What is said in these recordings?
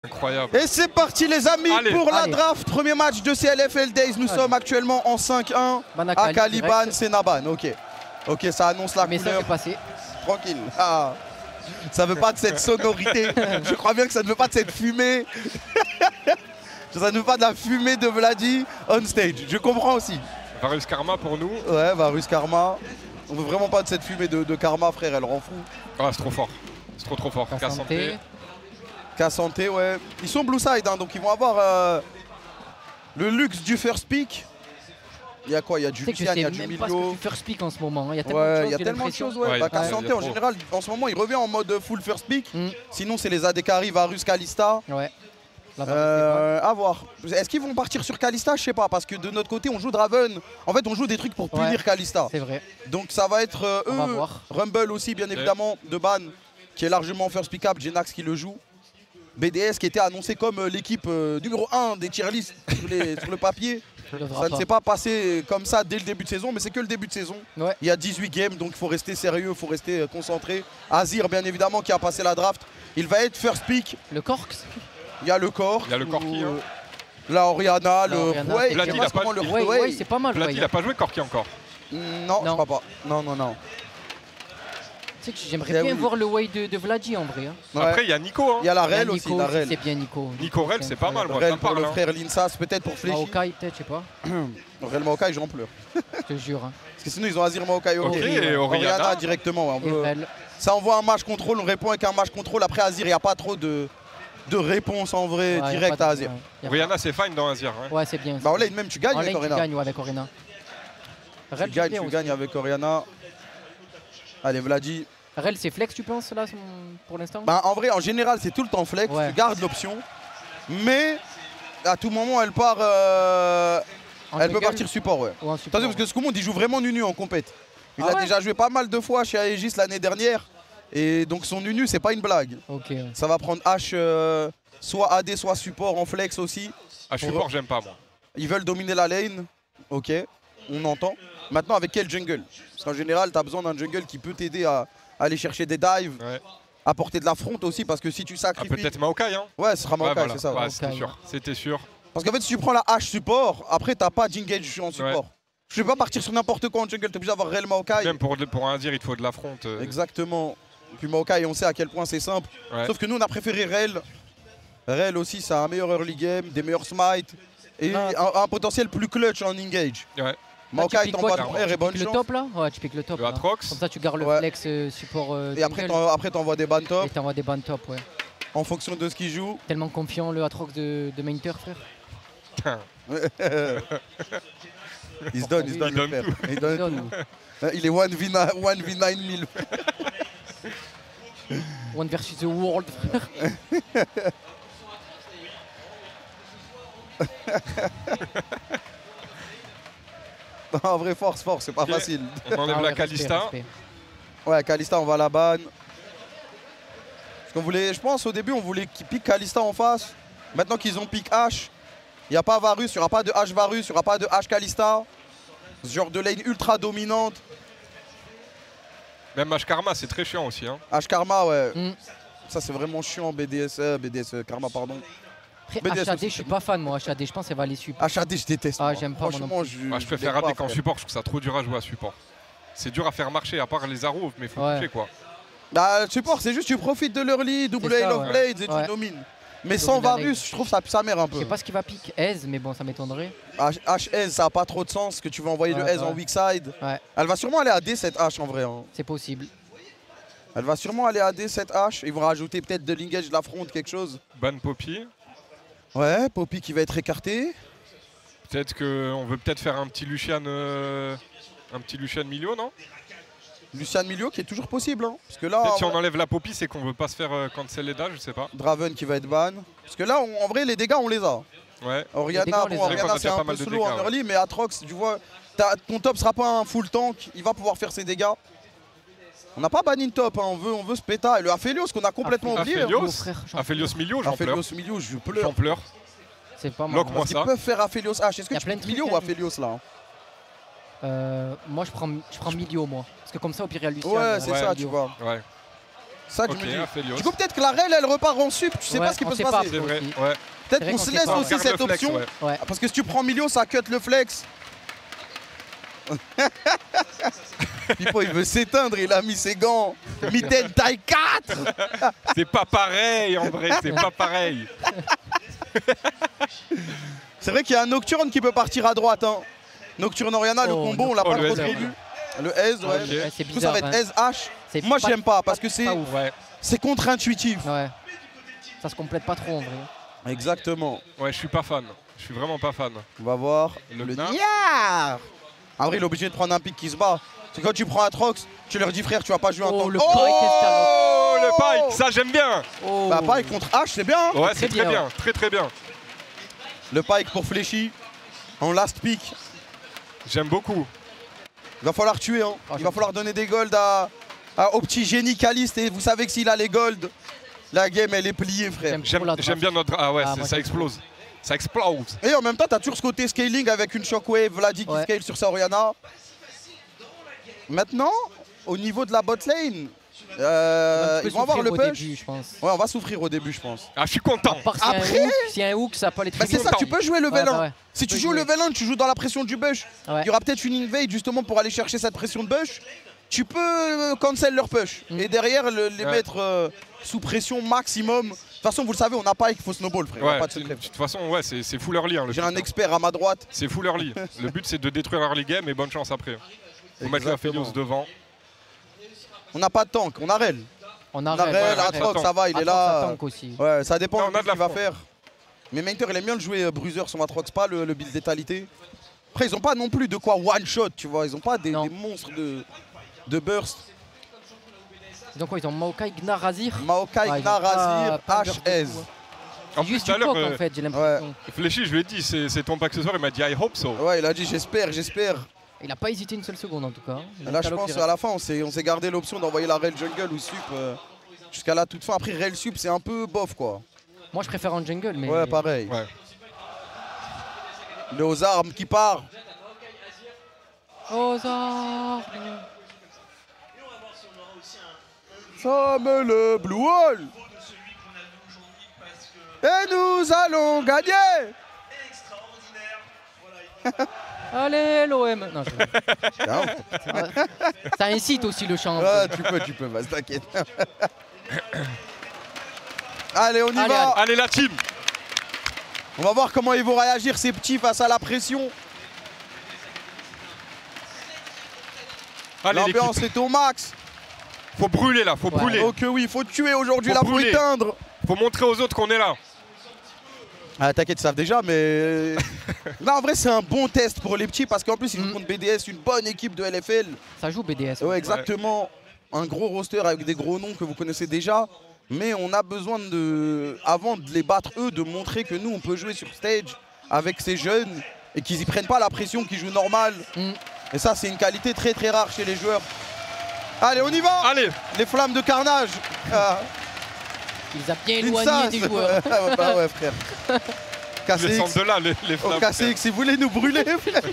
Incroyable. Et c'est parti les amis pour la draft. Premier match de CLFL Days. Nous sommes actuellement en 5-1 à Caliban, c'est Naban. Ok. Ok, ça annonce la couleur. Passé. Tranquille. Ah. Ça veut pas de cette sonorité. Je crois bien que ça ne veut pas de cette fumée. Ça ne veut pas de la fumée de Vladi on stage. Je comprends aussi. Varus Karma pour nous. Ouais, Varus Karma. On veut vraiment pas de cette fumée de Karma, frère. Elle rend fou. Ah, c'est trop fort. C'est trop fort. K-Santé. K-Santé, ouais. Ils sont blue side, hein, donc ils vont avoir le luxe du first pick. Il y a quoi? Il y a du Lucian, il y a du Milio. Du first pick en ce moment. Il y a tellement de choses. Ouais. Bah, K-Santé, en général, en ce moment, il revient en mode full first pick. Sinon, c'est les Adekari, Varus, Kalista. Ouais. À voir. Est-ce qu'ils vont partir sur Kalista? Je sais pas, parce que de notre côté, on joue Draven. En fait, on joue des trucs pour punir Kalista. C'est vrai. Donc ça va être eux. Rumble aussi, bien évidemment, de Ban, qui est largement first pick-up. Genax qui le joue. BDS qui était annoncé comme l'équipe numéro 1 des tier lists sur le papier. Ça ne s'est pas passé comme ça dès le début de saison, mais c'est que le début de saison. Ouais. Il y a 18 games, donc il faut rester sérieux, il faut rester concentré. Azir, bien évidemment, qui a passé la draft. Il va être first pick. Le Corks. Il y a le Cork. Il y a le Corki. La Oriana, le Rouet. Ouais, c'est pas mal. Vladi, il a pas joué Corki encore. Non, je crois pas. Non. Tu sais que j'aimerais bien voir le way de Vladi en vrai. Hein. Après, il y a Nico. Hein. Il y a la Rel aussi. C'est bien Nico. Nico Rel, c'est pas mal. Rel pour le frère Linsas, peut-être pour Fléchi. Maokai, peut-être, je sais pas. Rel Maokai, j'en pleure. Je te jure. Hein. Parce que sinon, ils ont Azir Maokai. Ok, et Oriana directement. Ouais, ça envoie un match contrôle, on répond avec un match contrôle. Après Azir, il n'y a pas trop de réponse en vrai direct à Azir. Oriana, c'est fine dans Azir. Ouais, c'est bien. Bah, en lane, même tu gagnes avec Oriana. Tu gagnes avec Oriana. Tu gagnes avec Oriana. Allez, Vladi. Rel, c'est flex, tu penses, là, pour l'instant? Bah, en vrai, en général, c'est tout le temps flex. Tu gardes l'option. Mais à tout moment, elle part. Elle peut partir support, ouais. Attention, parce que Scumond, il joue vraiment Nunu en compète. Il a déjà joué pas mal de fois chez Aegis l'année dernière. Et donc, son Nunu, c'est pas une blague. Ça va prendre H, soit AD, soit support en flex aussi. H support, j'aime pas, moi. Ils veulent dominer la lane. Ok, on entend. Maintenant, avec quel jungle? Parce qu'en général, tu as besoin d'un jungle qui peut t'aider à aller chercher des dives, apporter de la front aussi, parce que si tu sacrifies... Peut-être Maokai, hein. Ouais, ce sera Maokai, c'est ça. Ouais, c'était sûr. Parce qu'en fait, si tu prends la H support, après, t'as pas d'engage en support. Je vais pas partir sur n'importe quoi en jungle, t'es obligé d'avoir Rel Maokai. Même pour un dire, il te faut de la front. Exactement. Puis Maokai, on sait à quel point c'est simple. Sauf que nous, on a préféré Rel. Rel aussi, ça a un meilleur early game, des meilleurs smites, et un potentiel plus clutch en engage. Ouais. Maokai t'envoie ton R et bonne chance. Le top là? Ouais, tu piques le top. Le Atrox. Comme ça, tu gardes le flex support. Et après, t'envoies des ban top. Et t'envoies des ban top, ouais. En fonction de ce qu'il joue. Tellement confiant le Atrox de main turf, frère. Il se donne, le frère. Il donne tout. Il est 1v9 1000. 1 versus the world, frère. En vrai, force, c'est pas facile. On enlève la Kalista. Ouais, Kalista, on va la ban. Parce qu'on voulait, je pense au début, on voulait qu'ils piquent Kalista en face. Maintenant qu'ils ont pick H, il n'y a pas Varus, il n'y aura pas de H Varus, il n'y aura pas de H Kalista. Ce genre de lane ultra dominante. Même H Karma, c'est très chiant aussi. Hein. H Karma, ouais. Ça, c'est vraiment chiant, BDS Karma, pardon. Après, HAD, je suis pas fan, moi. HAD, je pense qu'elle va aller support. HAD, je déteste. Ah, j'aime pas. Franchement, je préfère AD qu'en support. Je trouve ça trop dur à jouer à support. C'est dur à faire marcher, à part les arrows, mais faut toucher quoi. Bah, support, c'est juste tu profites de l'early, double Hail of Blades et tu domines. Mais sans Varus, je trouve ça pue sa mère un peu. Je sais pas ce qu'il va pick Ez, mais bon, ça m'étonnerait. H-Ez, ça a pas trop de sens que tu vas envoyer le Ez en weak side. Elle va sûrement aller à D cette H en vrai. C'est possible. Elle va sûrement aller à D cette H. Ils vont rajouter peut-être de l'engage, de la front, quelque chose. Ban Poppy. Ouais, Poppy qui va être écarté. Peut-être qu'on veut peut-être faire un petit Lucian Milio, non? Lucian Milio qui est toujours possible. Hein. Parce que là, si on enlève la Poppy, c'est qu'on veut pas se faire cancel les dash, je sais pas. Draven qui va être ban. Parce que là, en vrai, les dégâts, on les a. Ouais. Oriana, c'est un peu slow en early, mais Atrox, tu vois, ton top sera pas un full tank, il va pouvoir faire ses dégâts. On n'a pas banni top, hein. on veut ce péta. Et le Aphelios qu'on a complètement oublié. Aphelios Milio, j'en pleure. Aphelios Milio, je pleure. J'en pleure. C'est pas mal. Lock-moi ça. Ils peuvent faire Aphelios H. Est-ce que tu prends Milio ou Aphelios là? Moi, je prends Milio, moi. Parce que comme ça, au pire, il y a Lucian. Ouais, c'est ça, tu vois. Ouais. Ça que je me dis. Du coup, peut-être que la Rel, elle repart en sup. Tu sais pas ce qui peut se passer. C'est vrai. Ouais. Peut-être qu'on se laisse aussi cette option. Parce que si tu prends Milio, ça cut le flex. Pipo, il veut s'éteindre, il a mis ses gants. Mitaine taille 4. C'est pas pareil en vrai, c'est pas pareil. C'est vrai qu'il y a un Nocturne qui peut partir à droite. Hein. Nocturne Oriana, le combo, on l'a pas trop vu. Le S, ouais. Okay. Du coup, ça va être S-H. Moi, j'aime pas parce que c'est contre-intuitif. Ouais. Ça se complète pas trop en vrai. Exactement. Ouais, je suis pas fan. Je suis vraiment pas fan. On va voir le Niar. En vrai, il est obligé de prendre un pic qui se bat. C'est quand tu prends un Trox, tu leur dis frère, tu vas pas jouer en tant que... Oh, le Pike, ça j'aime bien. Bah Pike contre H, c'est bien. Ouais, c'est très bien, très bien. Le Pike pour Fléchy, en last pick. J'aime beaucoup. Il va falloir tuer, hein. Il va falloir donner des golds au petit génie Caliste. Et vous savez que s'il a les golds, la game elle est pliée, frère. J'aime bien notre... Ah ouais, ça explose. Ça explose. Et en même temps, tu as toujours ce côté scaling avec une Shockwave, Vladi qui scale sur sa Oriana. Maintenant, au niveau de la bot lane, ils vont avoir le push. Début, je pense. Ouais, on va souffrir au début, je pense. Ah, je suis content. Après, s'il y a un hook, ça va pas les c'est ça, tu peux jouer level 1. Si tu joues level 1, tu joues dans la pression du bush. Il y aura peut-être une invade justement pour aller chercher cette pression de bush. Tu peux cancel leur push et derrière les mettre sous pression maximum. De toute façon, vous le savez, on n'a pas qu'il faut snowball, frère. Ouais, de toute façon, ouais, c'est full early. Hein, j'ai un expert à ma droite. C'est full early. Le but, c'est de détruire early game et bonne chance après. Faut mettre la Aphelios devant. On n'a pas de tank, on a Rel. On a Rel, Atrox, ça va, il est là. Tank aussi. Ouais, ça dépend de ce qu'il va faire. Mais Mainter, il aime bien le jouer Bruiser sur Atrox, pas le build létalité. Après, ils n'ont pas non plus de quoi one-shot, tu vois. Ils n'ont pas des monstres de burst. Donc ils ont Maokai, Gnar, Razir. Maokai, Gnar, Razir, HS. En plus, tout à l'heure, en fait, j'ai l'impression. Fléchy, je lui ai dit, c'est ton accessoire, il m'a dit I hope so. Ouais, il a dit j'espère. Il n'a pas hésité une seule seconde en tout cas. Là, je pense à la fin, on s'est gardé l'option d'envoyer la Rel jungle ou sup jusqu'à la toute fin. Après, Rel sup, c'est un peu bof, quoi. Moi, je préfère en jungle, mais... Ouais, pareil. Ouais. Le aux armes qui part. Aux armes. Somme le Blue Wall. Et nous allons gagner. Allez, l'OM. Non, ça incite aussi le chant. Ouais, tu peux, vas-y, t'inquiète. Allez, on y va. Allez, la team. On va voir comment ils vont réagir, ces petits, face à la pression. L'ambiance est au max. Faut brûler là, faut brûler. Ok, oui, faut tuer aujourd'hui, là, faut éteindre. Faut montrer aux autres qu'on est là. Ah, t'inquiète, ils savent déjà, mais... Là, en vrai, c'est un bon test pour les petits parce qu'en plus, ils jouent contre BDS, une bonne équipe de LFL. Ça joue BDS. Ouais, exactement. Ouais. Un gros roster avec des gros noms que vous connaissez déjà. Mais on a besoin avant de les battre, eux, de montrer que nous, on peut jouer sur stage avec ces jeunes et qu'ils y prennent pas la pression, qu'ils jouent normal. Et ça, c'est une qualité très très rare chez les joueurs. Allez, on y va. Allez. Les flammes de carnage. Ils ont bien éloigné des joueurs. Bah ouais, frère. Les centres de là, les flammes. KCX, il voulait nous brûler, frère.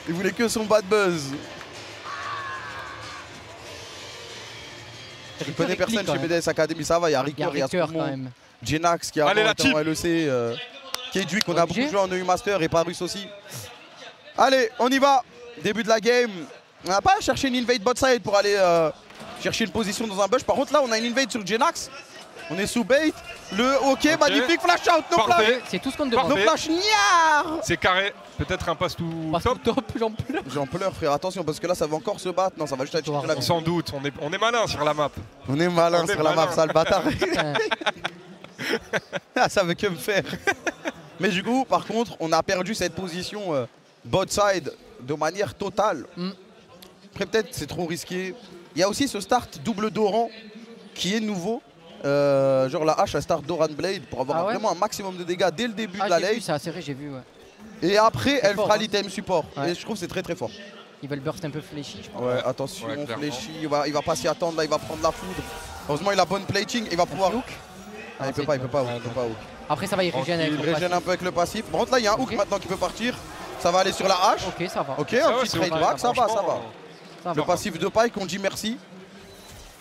Il voulait que son bad buzz. Je connais personne chez BDS Academy, ça va, il y a Ricker, il y a Spoumon, Genax qui a été en LEC, Kedwick, on a beaucoup joué en EU Master et Parus aussi. Allez, on y va. Début de la game. On n'a pas cherché une invade bot side pour aller chercher une position dans un bush. Par contre, là, on a une invade sur Genax. On est sous bait. Ok, magnifique flash out, no flash. C'est tout ce qu'on demande. No flash, niard. C'est carré. Peut-être un pass tout top. J'en pleure. J'en pleure, frère. Attention, parce que là, ça va encore se battre. Non, ça va juste être chercher la vie. Sans doute. On est malin sur la map. On est malin sur la map, sale bâtard. Ça veut que me faire. Mais du coup, par contre, on a perdu cette position bot side de manière totale. Après, peut-être c'est trop risqué. Il y a aussi ce start double Doran qui est nouveau. Genre la hache, elle start Doran Blade pour avoir vraiment un maximum de dégâts dès le début de la lane. C'est assez vrai, j'ai vu. Et après, elle fera l'item support. Et je trouve que c'est très très fort. Ils veulent burst un peu Fléchy, je pense. Ouais, attention, Fléchy, il va pas s'y attendre, là, il va prendre la foudre. Heureusement, il a bonne plating, il va pouvoir hook. Il peut pas hook. Après, ça va, il régène avec le passif. Il régène un peu avec le passif. Par contre, là, il y a un hook maintenant qui peut partir. Ça va aller sur la hache. Ok, ça va. Ok, un petit trade back, ça va. Le passif de Pike, on dit merci.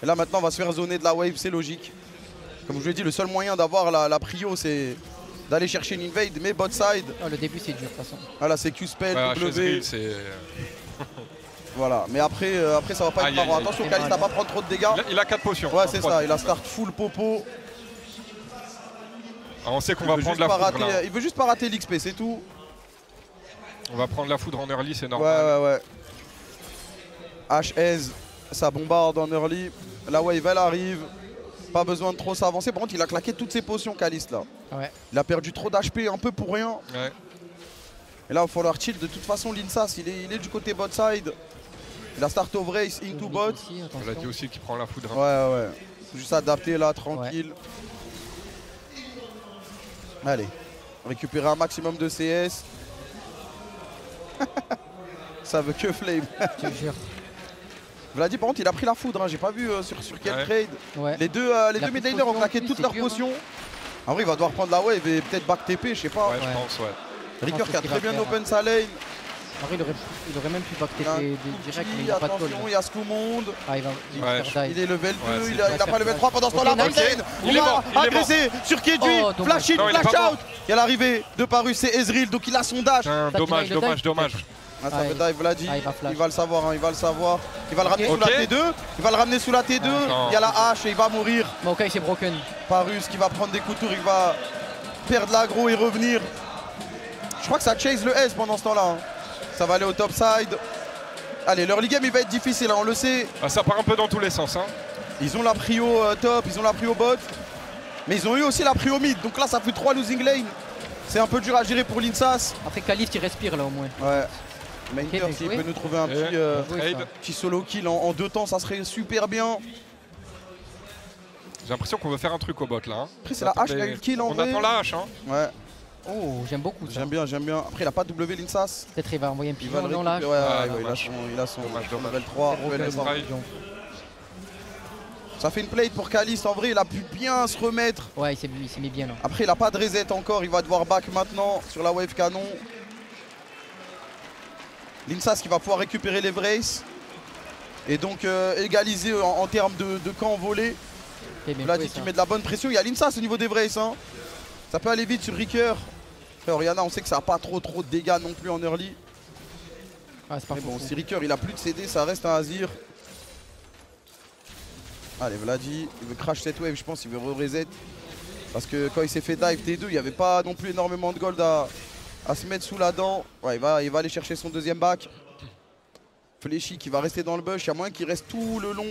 Et là maintenant on va se faire zoner de la wave, c'est logique. Comme je vous l'ai dit, le seul moyen d'avoir la prio c'est d'aller chercher une invade, mais bot side. Oh, le début c'est dur de toute façon. Voilà, c'est Q-spell, W. c'est... Voilà, mais après ça va pas être marrant. Attention, Kalisto n'a pas prendre trop de dégâts. Il a 4 potions. Ouais, c'est ça, il a start full popo. Ah, on sait qu'on va prendre la foudre là. Il veut juste pas rater l'XP, c'est tout. On va prendre la foudre en early, c'est normal. Ouais. HS, ça bombarde en early. La wave elle arrive. Pas besoin de trop s'avancer. Par contre, il a claqué toutes ses potions, Kalisto là. Ouais. Il a perdu trop d'HP un peu pour rien. Ouais. Et là, il va falloir chill. De toute façon, Linsas, il est du côté bot side. Il a start of race into bot. On l'a dit aussi qu'il prend la foudre. Ouais. Faut juste adapter là, tranquille. Ouais. Allez. Récupérer un maximum de CS. Ça veut que flame. Je te jure. Vladi, par contre, il a pris la foudre. Hein. J'ai pas vu sur quel trade. Ouais. Les deux midlaners ont claqué toutes leurs potions. En vrai, il va devoir prendre la wave et peut-être back TP, je sais pas. Ouais, je pense, ouais. Ricker qui a très bien open sa lane. En vrai, il aurait même pu back TP direct, mais il a pas de attention, il y a Scoumonde. Ah, il est level 2, il a pas level 3 pendant ce temps-là. Il est mort. Agressé sur Kedui. Flash in, flash out. Il y a l'arrivée de Parus, c'est Ezreal, donc il a son dash. Dommage. Ah, ça veut dive, Vladi. Il va le savoir, il va le savoir. Il va le ramener sous la T2. Il va le ramener sous la T2. Il y a la hache et il va mourir. Maokai c'est broken. Parus qui va prendre des coups de tour, il va perdre l'aggro et revenir. Je crois que ça chase le S pendant ce temps-là. Ça va aller au top side. Allez, leur league game il va être difficile, on le sait. Ah, ça part un peu dans tous les sens. Hein. Ils ont la prio top, ils ont la prio bot. Mais ils ont eu aussi la prio mid. Donc là, ça fait 3 losing lane. C'est un peu dur à gérer pour Linsas. Après, Kalisto il respire là au moins. Ouais. Mainter, s'il peut nous trouver un petit solo kill en 2 temps, ça serait super bien. J'ai l'impression qu'on veut faire un truc au bot là. Hein. Après, c'est la hache qui a eu le kill en vrai. On attend la hache. Hein. Ouais. Oh, j'aime beaucoup ça. J'aime bien. Après, il a pas W Linsas. Peut-être il va envoyer un pigeon dans la hache. Il a son level 3. Ça fait une plate pour Kalisto. En vrai, il a pu bien se remettre. Ouais, il s'est mis bien là. Après, il a pas de reset encore. Il va devoir back maintenant sur la wave canon. Linsas qui va pouvoir récupérer les braces. Et donc égaliser en termes de camp volé. Vladi qui met de la bonne pression. Il y a Linsas au niveau des braces. Hein. Ça peut aller vite sur Ricker. Après, Oriana, on sait que ça n'a pas trop de dégâts non plus en early. Ah, mais bon, si Ricker il a plus de CD, ça reste un Azir. Allez, Vladi, il veut crash cette wave, je pense, il veut re-reset. Parce que quand il s'est fait dive T2, il n'y avait pas non plus énormément de gold à se mettre sous la dent. Ouais, il va aller chercher son deuxième back. Fléchi qui va rester dans le bush, il y a moyen qu'il reste tout le long.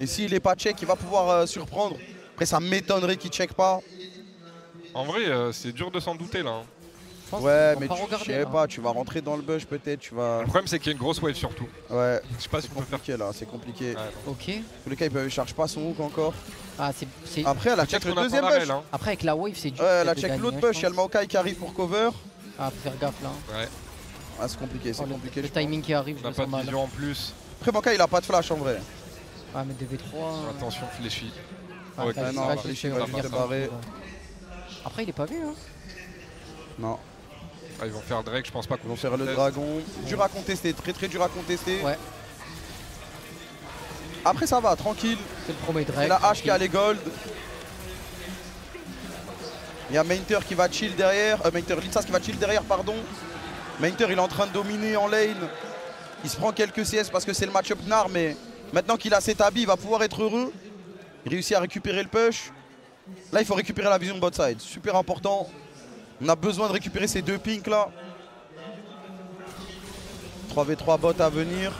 Et s'il n'est pas check, il va pouvoir surprendre. Après, ça m'étonnerait qu'il check pas. En vrai, c'est dur de s'en douter là. Hein. Ouais, mais je sais pas, tu vas rentrer dans le bush peut-être, tu vas... Le problème c'est qu'il y a une grosse wave surtout. Ouais, je sais pas si on peut faire là, c'est compliqué. Ouais, ok. En tous les cas, il charge pas son hook encore. Ah, après, elle a check le deuxième bush. Hein. Après, avec la wave, c'est dur. Ouais, elle a check l'autre bush, il y a le Maokai qui arrive pour cover. Ah, faut faire gaffe là. Ouais. Ah, c'est compliqué, c'est compliqué. Le timing qui arrive, on n'a pas de vision en plus. Après, Maokai, il a pas de flash en vrai. Ah, mais DV3. Attention, Fléchi. Ah, okay. Non, Fléchi va venir barrer. Après, il est pas vu, hein. Non. Ah, ils vont faire Drake, je pense pas qu'on Ils vont faire le dragon. Dur à contester, très dur à contester. Ouais. Après, ça va, tranquille. C'est le premier Drake. C'est la hache qui a les gold. Il y a Mainter qui va chill derrière. Linsas qui va chill derrière, pardon. Mainter, il est en train de dominer en lane. Il se prend quelques CS parce que c'est le match-up Gnar, mais maintenant qu'il a cet habit, il va pouvoir être heureux. Il réussit à récupérer le push. Là, il faut récupérer la vision bot side. Super important. On a besoin de récupérer ces 2 pinks là. 3v3 bot à venir.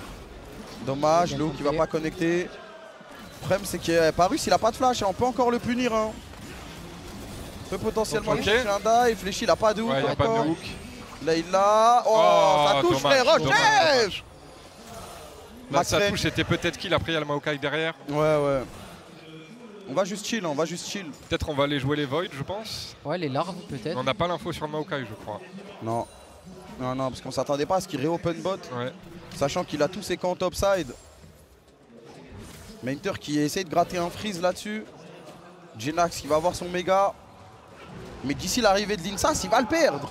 Dommage, Low qui va pas connecter. Le problème, c'est que Parus, il a pas de flash. On peut encore le punir. Hein. On peut potentiellement chercher un dive. Fléchi, il a pas de hook. Ouais, il a pas de hook. Là, il l'a. Oh, ça touche, frère. Roche. Là, sa touche, c'était peut-être kill. Après, il y a le Maokai derrière. Ouais. On va juste chill, Peut-être on va aller jouer les Void, je pense. Ouais, les larves, peut-être. On n'a pas l'info sur le Maokai, je crois. Non, parce qu'on s'attendait pas à ce qu'il réopen bot. Ouais. Sachant qu'il a tous ses camps topside. Mainter qui essaye de gratter un freeze là-dessus. Jenax qui va avoir son méga. Mais d'ici l'arrivée de Linsas, il va le perdre.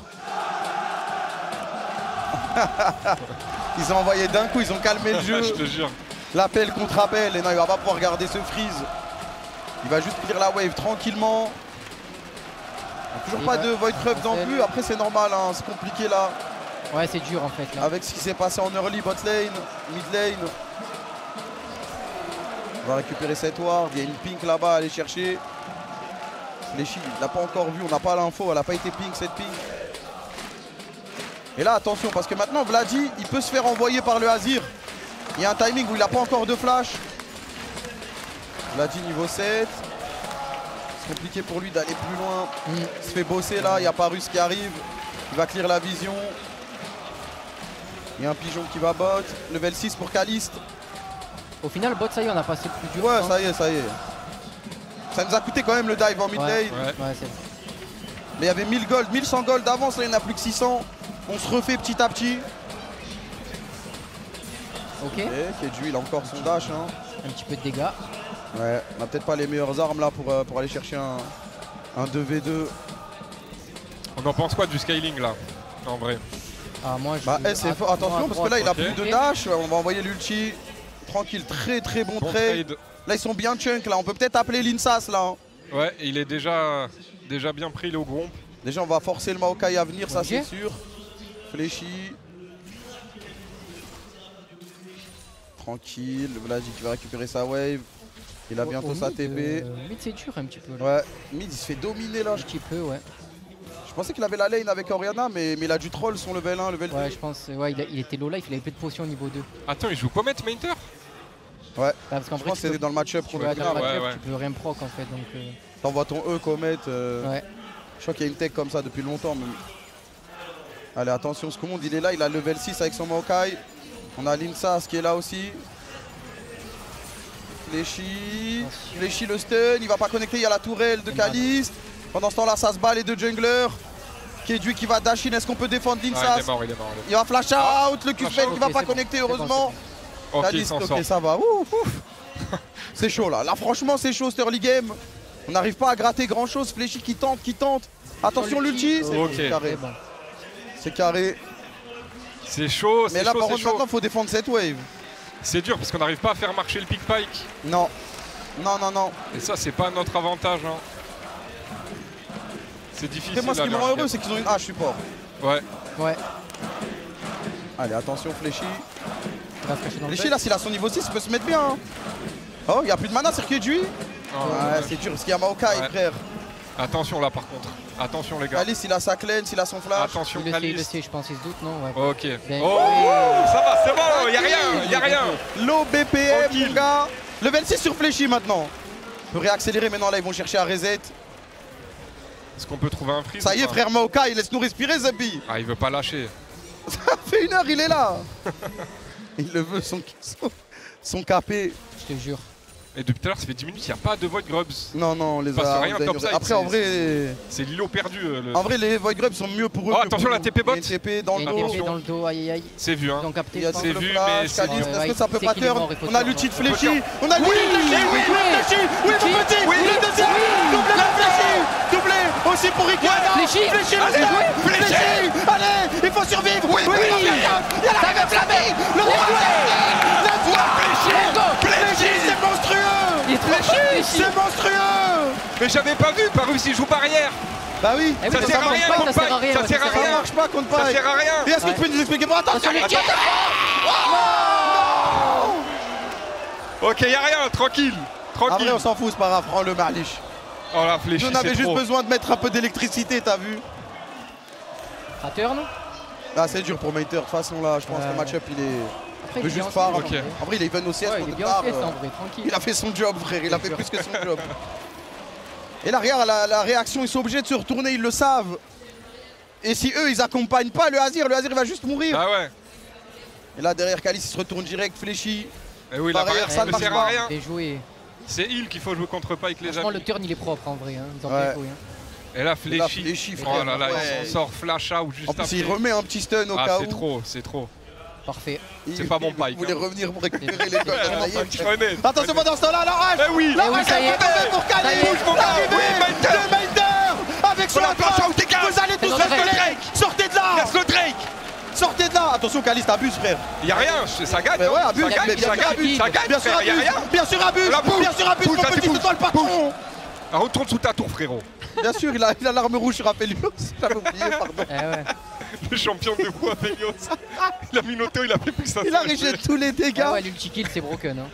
Ils ont envoyé d'un coup, ils ont calmé le jeu. Je te jure. L'appel contre appel. Et non, il va pas pouvoir garder ce freeze. Il va juste clear la wave tranquillement. Toujours pas de Void Crub non plus. Après, c'est normal, hein. C'est compliqué là. Ouais, c'est dur en fait. Là. Avec ce qui s'est passé en early, bot lane, mid lane. On va récupérer cette ward. Il y a une pink là-bas à aller chercher. Fléchi, il l'a pas encore vu. On n'a pas l'info. Elle n'a pas été pink, cette pink. Et là, attention, parce que maintenant, Vladi, il peut se faire envoyer par le Azir. Il y a un timing où il n'a pas encore de flash. Vladi niveau 7. C'est compliqué pour lui d'aller plus loin. Il se fait bosser là, il n'y a pas Russe qui arrive. Il va clear la vision. Il y a un pigeon qui va bot. Level 6 pour Kaliste. Au final, bot, ça y est, on a passé le plus dur. Ouais, ça y est, ça y est. Ça nous a coûté quand même le dive en mid lane. Ouais, mais il y avait 1000 gold, 1100 gold d'avance, là il n'y en a plus que 600. On se refait petit à petit. Ok. Kedju, il a encore son dash. Hein. Un petit peu de dégâts. Ouais, on n'a peut-être pas les meilleures armes là pour aller chercher un 2v2. On en pense quoi du scaling là, en vrai? Ah, moi, je attention, parce que là il a plus de dash. On va envoyer l'ulti. Tranquille, très bon trade. Là ils sont bien chunk là, on peut peut-être appeler l'Insas là. Hein. Ouais, il est déjà bien pris, il est au groupe. Déjà on va forcer le Maokai à venir, ça c'est sûr. Fléchi. Tranquille, Vladi qui va récupérer sa wave. Il a bientôt sa TP. Mid c'est dur un petit peu là. Ouais, mid il se fait dominer là. Un petit peu, ouais. Je pensais qu'il avait la lane avec Orianna, mais il a du troll son level 1, level 2. Ouais, je pense, ouais, il était low life, il avait peu de potions au niveau 2. Attends, il joue Comet Mainter? Ouais, parce qu'en je pense que c'était dans le match-up. Tu peux rien proc en fait. Donc, t'envoies ton E Comet. Ouais. Je crois qu'il y a une tech comme ça depuis longtemps. Mais... Allez, attention, ce monde il est là, il a level 6 avec son Maokai. On a l'Insas qui est là aussi. Fléchi le stun, il va pas connecter, il y a la tourelle de Kaliste. Pendant ce temps là ça se bat les deux junglers. Kedju qui va dash in, est-ce qu'on peut défendre l'Insas? Il va flash out, le Q-Spell qui va pas connecter heureusement. Kaliste, ok ça va. C'est chaud là, franchement c'est chaud ce early game. On n'arrive pas à gratter grand chose, Fléchi qui tente. Attention l'ulti, c'est carré. C'est carré. C'est chaud, c'est chaud. Mais là par contre maintenant faut défendre cette wave. C'est dur parce qu'on n'arrive pas à faire marcher le pick pike. Non. Et ça c'est pas notre avantage. Hein. C'est difficile. Moi ce qui me rend heureux c'est qu'ils ont une hache support. Ouais. Allez attention Fléchi. Fléchi là s'il a son niveau 6 il peut se mettre bien. Hein. Oh il n'y a plus de mana sur Kedju. Ouais c'est dur parce qu'il y a Maokai frère. Attention là par contre. Attention les gars. Kaliste il a sa cleanse, il a son flash. Attention il Kaliste. le sait, je pense, il se doute, non? Ok. Oh ça va, c'est bon, y'a rien. Low BPM mon gars. Level 6 sur Fléchi maintenant. On peut réaccélérer maintenant là, ils vont chercher à reset. Est-ce qu'on peut trouver un freeze? Ça y est frère Maokai, laisse-nous respirer Zabi. Ah il veut pas lâcher. Ça fait 1 heure, il est là. Il le veut son KP. Je te jure. Et depuis tout à l'heure, ça fait 10 minutes, il n'y a pas de Void Grubs. Non, on les a. Rien, après, en vrai. C'est l'îlot perdu. En vrai, les Void Grubs sont mieux pour eux. Oh, attention, la TP bot. TP dans le dos. Dans le dos, aïe. C'est vu, hein. Ils ont capté. C'est vu, mais c'est Kaliste, est-ce que ça peut pas turn? On a l'ulti de Fléchi. On a l'ulti de Fléchi. Oui, mon petit. Le deuxième. Doublé de Fléchi. Doublé aussi pour Rikiana. Fléchi. Allez, il faut survivre. Oui. Il y a la même flammée. Le roi. Fléchi, c'est monstrueux. C'est monstrueux. Mais j'avais pas vu, Parus il joue barrière. Bah oui, ça sert à rien contre Paille. Ça sert à rien. Ça marche pas contre Paille. Ça sert à rien. Et est-ce que tu peux nous expliquer pour attention les tirs? Ok, y'a rien, tranquille. Après on s'en fout, c'est pas grave, prends le Marlich. Oh la Fléchi, on avait juste besoin de mettre un peu d'électricité, t'as vu? À turn. Ah c'est dur pour Mater, de toute façon là, je pense que le match-up il est... Il peut juste pas. Okay. En vrai il est even au CS pour départ. Il a fait son job frère, il a fait plus que son job. Et là regarde la réaction, ils sont obligés de se retourner, ils le savent. Et si eux ils accompagnent pas le Azir il va juste mourir. Ah ouais. Et là derrière Kaliste il se retourne direct, Fléchi. Et oui, la barrière ça ne sert à rien. C'est Heal qu'il faut jouer contre Pike les amis. Le turn il est propre en vrai, ils ont bien joué. Et là Fléchi, oh là là, il s'en sort flash out juste après. En plus il remet un petit stun au cas où. C'est trop. Parfait. C'est pas mon Pike. Il voulait revenir pour récupérer les goals. Attention pendant ce temps-là, la hache. Eh oui. La hache est tombée pour Kaliste. Le Mater avec son attaque. Vous allez tous rester. Sortez de là. Laisse le Drake. Sortez de là. attention, Caliste abuse, frère. Y'a rien, ça gagne. Mais ouais, abuse, ça gagne, bien sûr, abuse. Bien sûr, abuse. Bien sûr, abuse, mon petit, c'est toi le patron. Retourne sous ta tour, frérot. Bien sûr, il a l'arme rouge sur Aphelios. J'avais oublié, pardon. Le champion de bois, Aphelios. Il a mis une auto, il a fait plus ça. Il a rejeté tous les dégâts. Ouais, l'ulti kill, c'est broken.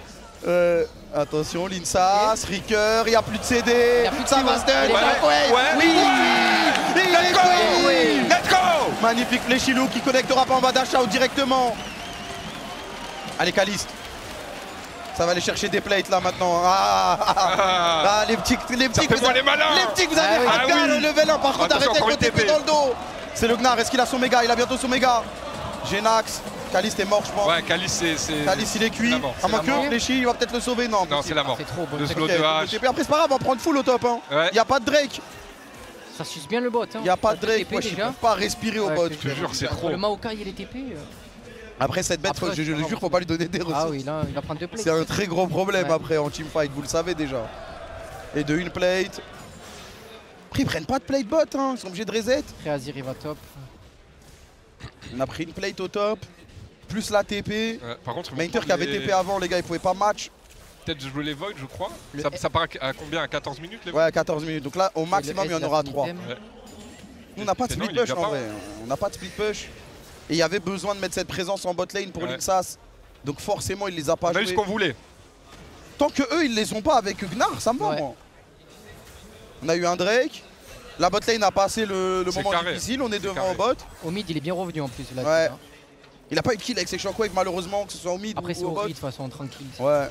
Attention, Linsas, Ricker, il n'y a plus de CD. Ça va, Stun. Oui. Let's go. Magnifique Fléchilou qui connectera pas en bas d'achat ou directement. Allez, Caliste. Ça va aller chercher des plates là maintenant. Les petits que vous avez raté le level 1. Par contre, arrêtez le TP dans le dos. C'est le Gnar. Est-ce qu'il a son méga? Il a bientôt son méga. Genax. Caliste est mort, je pense. Ouais, Caliste, c'est. Caliste, il est cuit. À moins que Fléchi, il va peut-être le sauver. Non, c'est la mort. C'est trop bon. Le slow de hache. Après, c'est pas grave, on va prendre full au top. Il n'y a pas de Drake. Ça suce bien le bot. Il n'y a pas de Drake. Moi, je ne peux pas respirer au bot. Je te jure, c'est trop. Le Maokai, il est TP. Après cette bête, je le jure, faut pas lui donner des ressources. Ah oui, là, il va prendre 2 plates. C'est un très gros problème après en teamfight, vous le savez déjà. Et de une plate. Après, ils prennent pas de plate bot, ils sont obligés de reset. Après, Azir, il va top. On a pris une plate au top, plus la TP. Par contre, Mainter qui avait TP avant, les gars, il pouvait pas match. Peut-être jouer les Void, je crois. Ça part à combien? À 14 minutes les Void? Ouais, 14 minutes. Donc là, au maximum, il y en aura 3. Nous, on n'a pas de split push en vrai. On n'a pas de split push. Et il y avait besoin de mettre cette présence en bot lane pour Linsas. Donc forcément, il les a pas joués. On a eu ce qu'on voulait. Tant que eux, ils les ont pas avec Gnar, ça me va, moi. On a eu un Drake. La bot lane a passé le moment difficile. On est devant au bot. Au mid, il est bien revenu en plus. Là, ouais. Il a pas eu de kill avec ses shockwave, malheureusement, que ce soit au mid après, ou au bot. Après, de toute façon, tranquille. Ouais.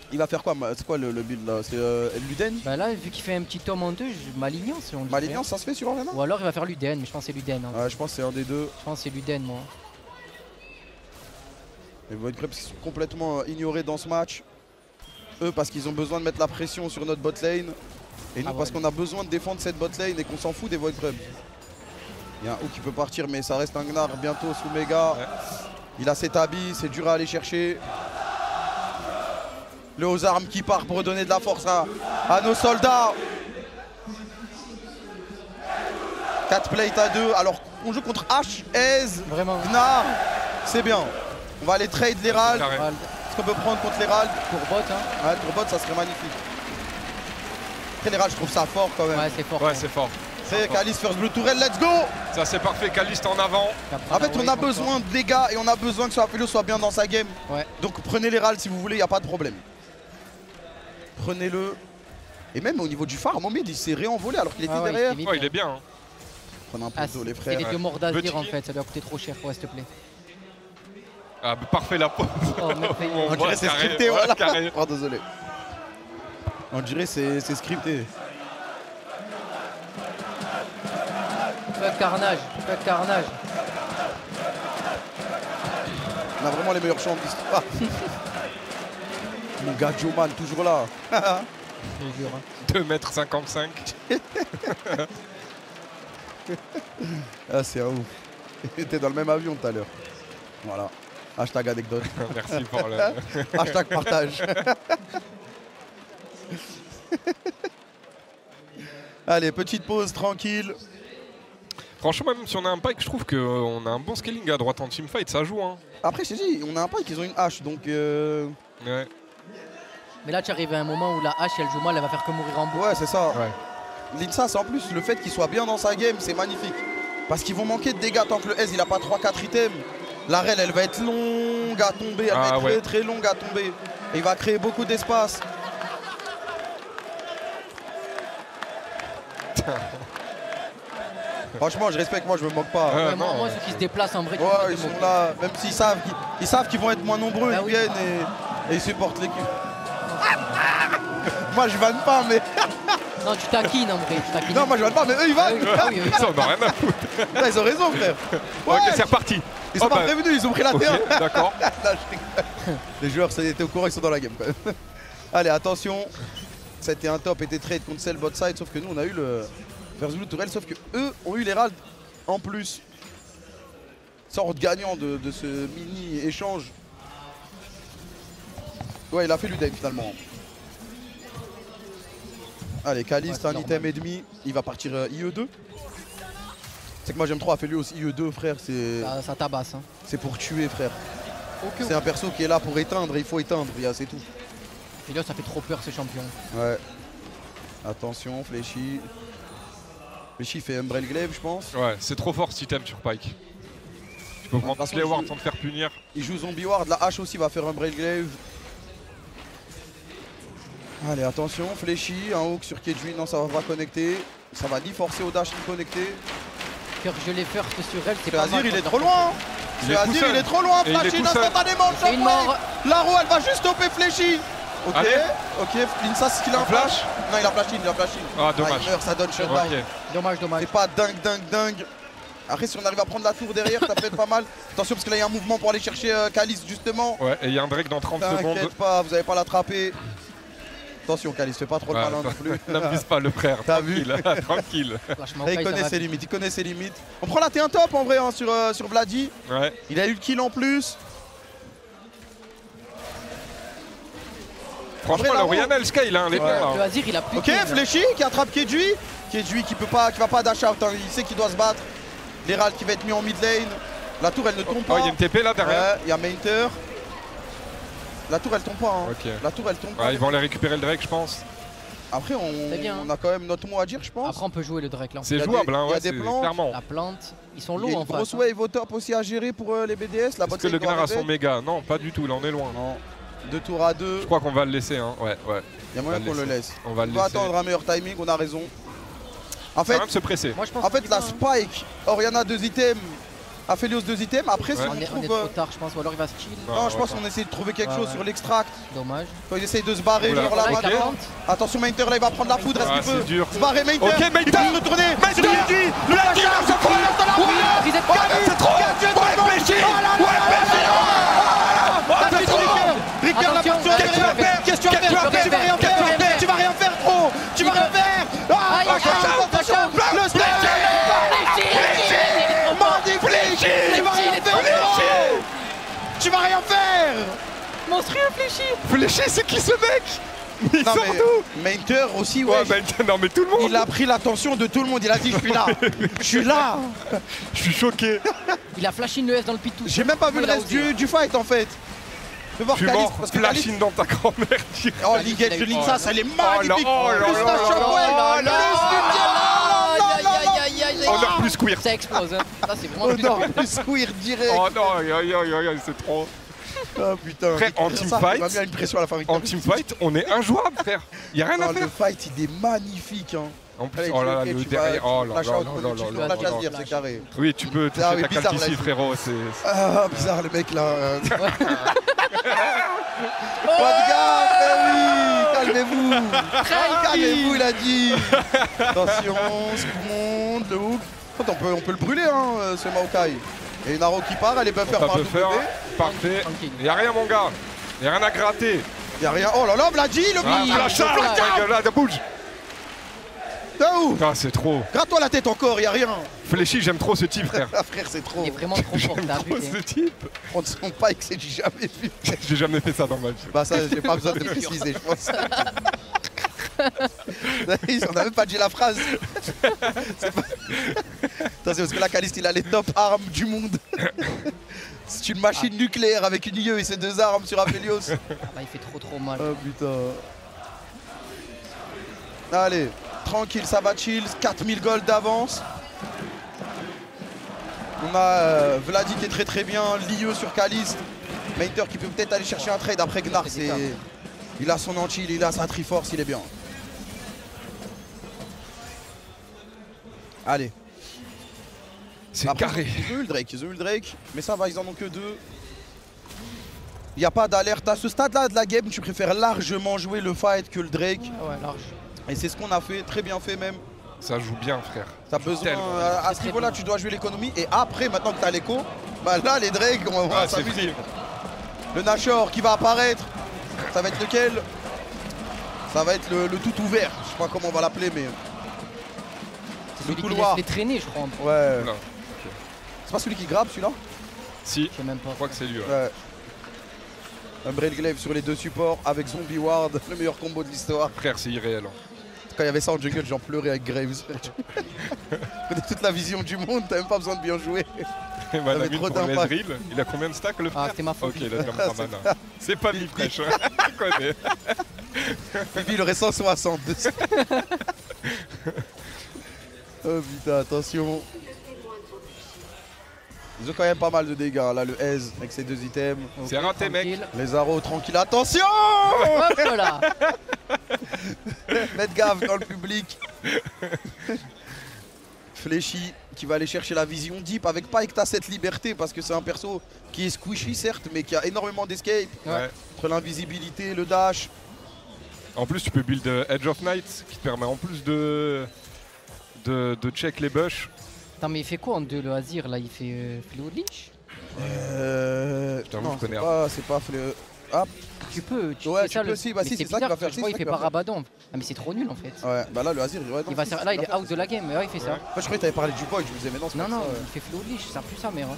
Il va faire quoi? C'est quoi le build là? C'est Luden? Bah là, vu qu'il fait un petit tome en 2, Malignance. Si Malignance, ça se fait sur Ornana? Ou alors il va faire Luden, mais je pense que c'est Luden. Ouais, je pense que c'est un des deux. Je pense que c'est Luden, moi. Les Void Grubs qui sont complètement ignorés dans ce match. Eux, parce qu'ils ont besoin de mettre la pression sur notre bot lane. Et nous, parce qu'on a besoin de défendre cette bot lane et qu'on s'en fout des Void Grubs. Il y a un Hook qui peut partir, mais ça reste un Gnar bientôt sous méga. Ouais. Il a cet habit, c'est dur à aller chercher. Le aux armes qui part pour redonner de la force à nos soldats. 4 plates à 2. Alors on joue contre H, Ez, Gnar. C'est bien. On va aller trade l'Herald. Est-ce qu'on peut prendre contre l'Herald? Pour bot, hein. Ouais, pour bot, ça serait magnifique. Après l'Herald, je trouve ça fort quand même. Ouais, c'est fort. Ouais, c'est fort. C'est Caliste, first blue tourelle, let's go! Ça c'est parfait, Caliste en avant. En fait, on a besoin de dégâts et on a besoin que Aphelios soit bien dans sa game. Ouais. Donc prenez l'Herald si vous voulez, il n'y a pas de problème. Prenez-le. Et même au niveau du farm, Momid, il s'est réenvolé alors qu'il était derrière. Ouais, il est bien. Prenez un peu d'eau, les frères. C'est les deux morts d'Azir en fait, ça doit coûter trop cher, ouais, s'il te plaît. Ah, parfait la pause. Oh, on dirait c'est scripté, voilà. Oh, désolé. On dirait c'est scripté. Fuck carnage, fuck carnage. On a vraiment les meilleurs champs de l'histoire. Mon gars Joman, toujours là. 2,55 m. Ah, c'est un ouf. Il était dans le même avion tout à l'heure. Voilà. Hashtag anecdote. Merci pour le... Hashtag partage. Allez, petite pause tranquille. Franchement, même si on a un pike, je trouve qu'on a un bon scaling à droite en teamfight, ça joue. Hein. Après, je t'ai dit, on a un pike, ils ont une hache, donc... Ouais. Mais là, tu arrives à un moment où la hache, elle joue mal, elle va faire que mourir en boucle. Ouais, c'est ça. Ouais. Linsas, en plus, le fait qu'il soit bien dans sa game, c'est magnifique. Parce qu'ils vont manquer de dégâts tant que le S, il a pas 3-4 items. La Rel, elle va être longue à tomber, elle va être très longue à tomber. Et il va créer beaucoup d'espace. Franchement, je respecte, moi je me moque pas. Moi, ceux qui se déplacent en vrai, ouais, ils sont là, même s'ils savent qu'ils vont être moins nombreux, ils viennent et ils supportent l'équipe. Moi je vanne pas, mais. Non, tu taquines en vrai. Non, moi je vanne pas, mais eux ils vannent. Ils en ont rien à foutre. Là, ils ont raison, frère. Ouais, ok, c'est reparti. Ils sont pas prévenus, ils ont pris la terre. D'accord. Les joueurs étaient au courant, ils sont dans la game quand même. Allez, attention. C'était un top, était trade contre celle bot side, sauf que nous on a eu le First Blue Tourelle, sauf que eux ont eu l'Herald en plus. Sorte gagnant de ce mini échange. Ouais, il a fait l'Uden finalement. Allez, Caliste, un item et demi. Il va partir IE2. C'est que moi j'aime trop Aphelios IE2 frère, c'est. Ça tabasse. Hein. C'est pour tuer frère. Okay, c'est un perso qui est là pour éteindre, il faut éteindre, c'est tout. Aphelios ça fait trop peur ce champion. Ouais. Attention, Fléchi. Fléchi fait Umbrel Glaive je pense. Ouais, c'est trop fort cet item sur Pyke. Tu peux prendre les wards sans te faire punir. Il joue Zombie Ward, la hache aussi va faire Umbrel Glaive. Allez, attention, Fléchi, un hook sur Kedjui, non ça va pas connecter. Ça va ni forcer au dash ni connecter. Cœur gelé first sur elle, c'est pas Azir il est trop loin. Azir il est trop loin, Fléchi instantanément, c'est une mort. Laro elle va juste stopper Fléchi. Ok, allez. Ok, Linsa c'est qu'il a un flash. Non il a flash in, Ah dommage. il meurt, ça donne shutdown. Okay. Dommage. C'est pas dingue. Après si on arrive à prendre la tour derrière, ça peut être pas mal. Attention parce que là il y a un mouvement pour aller chercher Kalice justement. Ouais, et il y a un Drake dans 30 secondes. T'inquiète pas, vous allez pas l'attraper. Attention Kalice, fais pas trop le malin non plus. N'abuse pas le frère, t'as vu. Tranquille. Là, il connaît ses limites, On prend la T1 top en vrai hein, sur Vladi. Ouais. Il a eu le kill en plus. Franchement, le Oriana, le Sky, il a un léper là. Le Azir, il a plus. Ok, Fléchi qui attrape Kedjui. Kedjui qui va pas dash out, hein. Il sait qu'il doit se battre. L'Herald qui va être mis en mid lane. La tour elle ne tombe pas. Oh, il y a une TP là derrière. Ouais, il y a Mainter. La tour elle tombe pas. Hein. Okay. La tour elle tombe pas. Ils vont aller récupérer le Drake, je pense. Après, on a quand même notre mot à dire, je pense. Après, on peut jouer le Drake là. C'est jouable, hein, ouais, clairement. La plante, ils sont lourds Il y a en une face. grosse wave au top aussi à gérer pour les BDS. Est-ce que le Gnar a son méga? Non, pas du tout, là on est loin. Non. 2 tours à 2. Je crois qu'on va le laisser, hein. Ouais. Il y a moyen qu'on le laisse. On va attendre un meilleur timing, on a raison. En fait, même se presser. Moi, je pense en fait la Spike, Oriana 2 items, Aphelios 2 items. Après, si on est trop tard, je pense, ou alors il va chill. Non, je pense qu'on essaie de trouver quelque chose sur l'extract. Dommage. Quand ils essayent de se barrer, genre là, attention, Mainter là, il va prendre la foudre. Est-ce qu'il peut se barrer, Mainter? Ok, Mainter, il va se retourner. Le lâcher, c'est trop. Ricker la porte. Qu'est-ce que tu vas faire? Tu vas rien faire, trop. Tu vas rien faire. Attention, le stun. Fléchi. Tu vas rien faire. Monstrueux Fléchi. Fléchi, c'est qui ce mec? Il sort d'où? Mainter aussi, ouais. Non mais tout le monde. Il a pris l'attention de tout le monde. Il a dit je suis là. Je suis là. Je suis choqué. Il a flash in le S dans le pit tout. J'ai même pas vu le reste du fight en fait. Je suis mort, flash in dans ta grand-mère. Oh, l'ingate de Linsa, elle est magnifique. On plus squeer. Ça explose. Là, c'est vraiment plus squeer direct. Oh non, c'est trop. Oh putain. Frère, en teamfight, on est injouable, frère. Y'a rien à faire. Le fight, il est magnifique. En plus, oh là là, le derrière. Oh là là. C'est carré. Oui, tu peux toucher ta carte ici, frérot. Ah, bizarre, le mec là. Pas de gaffe, oui. Calmez-vous, il a dit. Attention, ce monde, le hook. On peut le brûler, hein, ce Maokai. Et une arrow qui part, elle est buffer par W. Parfait. Y'a rien, mon gars. Y'a rien à gratter. Y'a rien. Oh là là, Vladi, le là, bouge. Ah, c'est trop. Gratte-toi la tête encore, y'a rien. Fléchi, j'aime trop ce type, frère. Frère, c'est trop. Il est vraiment trop fort, t'as vu. Ce type. Prendre son pike, c'est du jamais vu. J'ai jamais fait ça dans ma vie. Bah, ça, j'ai pas besoin de le préciser, je pense. On n'a même pas dit la phrase. Attention, parce que là, Caliste, il a les top armes du monde. C'est une machine nucléaire avec une IE et ses 2 armes sur Aphelios. Là, il fait trop mal. Oh putain. Allez, tranquille, ça va chill. 4000 gold d'avance. On a Vladi qui est très bien. L'IE sur Caliste. Mainter qui peut peut-être aller chercher un trade après Gnar. Il a son anti, il a sa Triforce, il est bien. Allez. C'est carré. Ils ont eu le Drake, mais ça va, ils en ont que 2. Il n'y a pas d'alerte. À ce stade-là de la game, tu préfères largement jouer le fight que le Drake. Ouais, large. Et c'est ce qu'on a fait, très bien fait même. Ça joue bien, frère. T'as besoin, à ce niveau-là, tu dois jouer l'économie. Et après, maintenant que t'as l'écho, bah là, les Drake, on va s'amuser. Le Nashor qui va apparaître. Ça va être lequel? Ça va être le tout ouvert. Je sais pas comment on va l'appeler, mais... Le couloir. Il traîner, je crois. Ouais. Okay. C'est pas celui qui grappe, celui-là? Si. Je sais même pas. Je crois que c'est lui. Ouais. Umbrel Glaive sur les 2 supports avec Zombie Ward, le meilleur combo de l'histoire. Frère, c'est irréel. Quand il y avait ça en jungle, j'en pleurais avec Graves. Toute la vision du monde, t'as même pas besoin de bien jouer. Manamine pour Ezreal, il a combien de stacks le frère? Ah, c'était ma faute. Ok, il a déjà pas mana. C'est pas Bifresh, je connais. Bibi, il aurait 160 dessus. Oh putain, attention. Ils ont quand même pas mal de dégâts, là, le Ez avec ses 2 items. C'est raté, mec. Les arrows, tranquille, attention. Hop là. Faites gaffe dans le public. Fléchi qui va aller chercher la vision deep avec Pyke, t'as cette liberté parce que c'est un perso qui est squishy certes mais qui a énormément d'escape. Ouais. Entre l'invisibilité, le dash. En plus tu peux build Edge of Night qui te permet en plus de check les bush. Attends mais il fait quoi en 2 le Azir là? Il fait Fléau de Lich? Non, je connais. C'est pas Fléau. Ah. Tu peux, ouais, tu peux aussi, bah si, c'est ça qu'il va faire. Je vois, il fait pas Rabadon. Ah mais c'est trop nul en fait. Ouais, bah là le Azir, il va là il est out de la game, ouais il fait ça. Moi je croyais que t'avais parlé du Void, je me disais mais non c'est pas ça. Non, il fait Fléau de Lich, ça pue sa mère.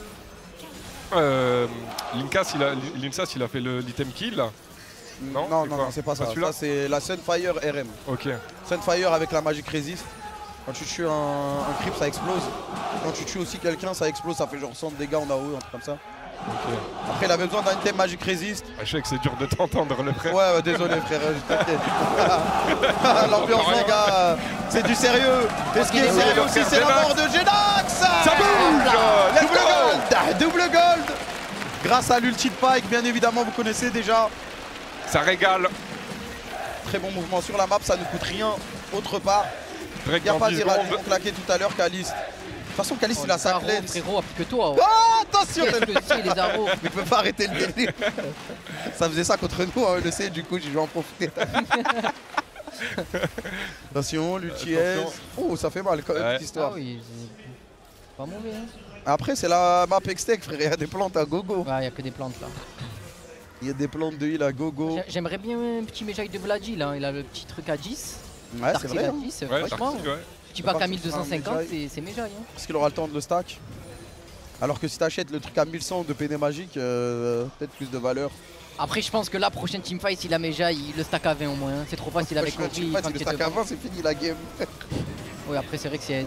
Linsas il a fait l'item kill. Non, c'est pas ça. Ça c'est la Sunfire RM. Ok. Sunfire avec la Magic Resist. Quand tu tues un creep ça explose. Quand tu tues aussi quelqu'un ça explose, ça fait genre 100 de dégâts en AOE, un truc comme ça. Okay. Après il avait besoin d'un item Magic Resist. Je sais que c'est dur de t'entendre le frère. Ouais, désolé frère, t'inquiète. L'ambiance les gars, c'est du sérieux. Et ce qui est sérieux aussi c'est la mort de Genax. Ça bouge. Double gold. Grâce à l'ulti de Pyke, bien évidemment vous connaissez déjà. Ça régale. Très bon mouvement sur la map, ça ne coûte rien autre part. Il n'y a pas d'Irad, ils vont claquer tout à l'heure Kalist. De toute façon, Kalist il a sa clé. Frérot, applique-toi. Oh, attention. Les arrows. Mais il peut pas arrêter le délire. Ça faisait ça contre nous, hein, le C, du coup j'ai dû en profiter. Attention, l'UTS. Oh, ça fait mal quand même cette histoire. Ah oui, pas mauvais. Hein. Après, c'est la map Extec, frère. Il y a des plantes à gogo. Ouais, il y a que des plantes là. Il y a des plantes de heal à gogo. J'aimerais bien un petit Méjaï de Vladji là. Il a le petit truc à 10. Ouais, c'est vrai. À 10, franchement. Petit pack à 1250, c'est Méjaï. Hein. Est-ce qu'il aura le temps de le stack? Alors que si t'achètes le truc à 1100 de Péné Magique, peut-être plus de valeur. Après, je pense que la prochaine teamfight, il a Méjaï, il le stack à 20 au moins. Hein. C'est trop facile avec Ori. Si le stack à 20, c'est fini la game. Oui, après, c'est vrai que si le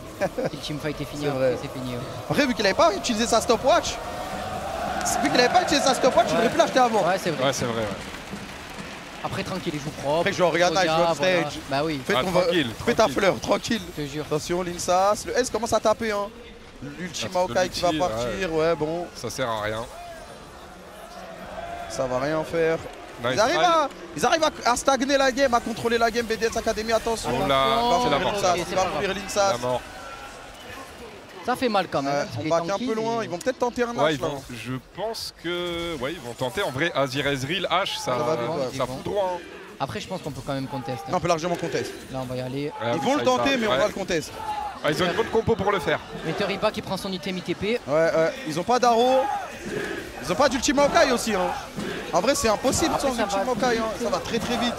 teamfight est fini, c'est fini. Ouais. Après, vu qu'il n'avait pas utilisé sa stopwatch, il aurait pu l'acheter avant. Ouais, c'est vrai. Ouais, c'est vrai. Après, tranquille, il joue propre. Après, genre, regarde, il joue on stage. Bah oui. Fais ta fleur, tranquille. Je te jure. Attention, Linsas. Le S commence à taper. Hein. L'ultime Maokai qui va partir. Ouais, bon. Ça sert à rien. Ça va rien faire. Nice. Ils arrivent à stagner la game, à contrôler la game. BDS Academy, attention. C'est la mort. Il va mourir Linsas. Ça fait mal quand même. On back un peu loin, ils vont peut-être tenter un H là. Je pense que ils vont tenter. En vrai, Azir Ezreal, H, ça fout droit. Hein. Après, je pense qu'on peut quand même contester. Non, on peut largement contester. Là, on va y aller. Ils vont le tenter, mais on va le contester. Ah, ils ont une bonne compo pour le faire. Meteoriba qui prend son item ITP. Ouais, ils ont pas d'arrow. Ils ont pas d'ultime Maokai aussi. Hein. En vrai, c'est impossible sans ultime Maokai. Hein. Ça va très vite.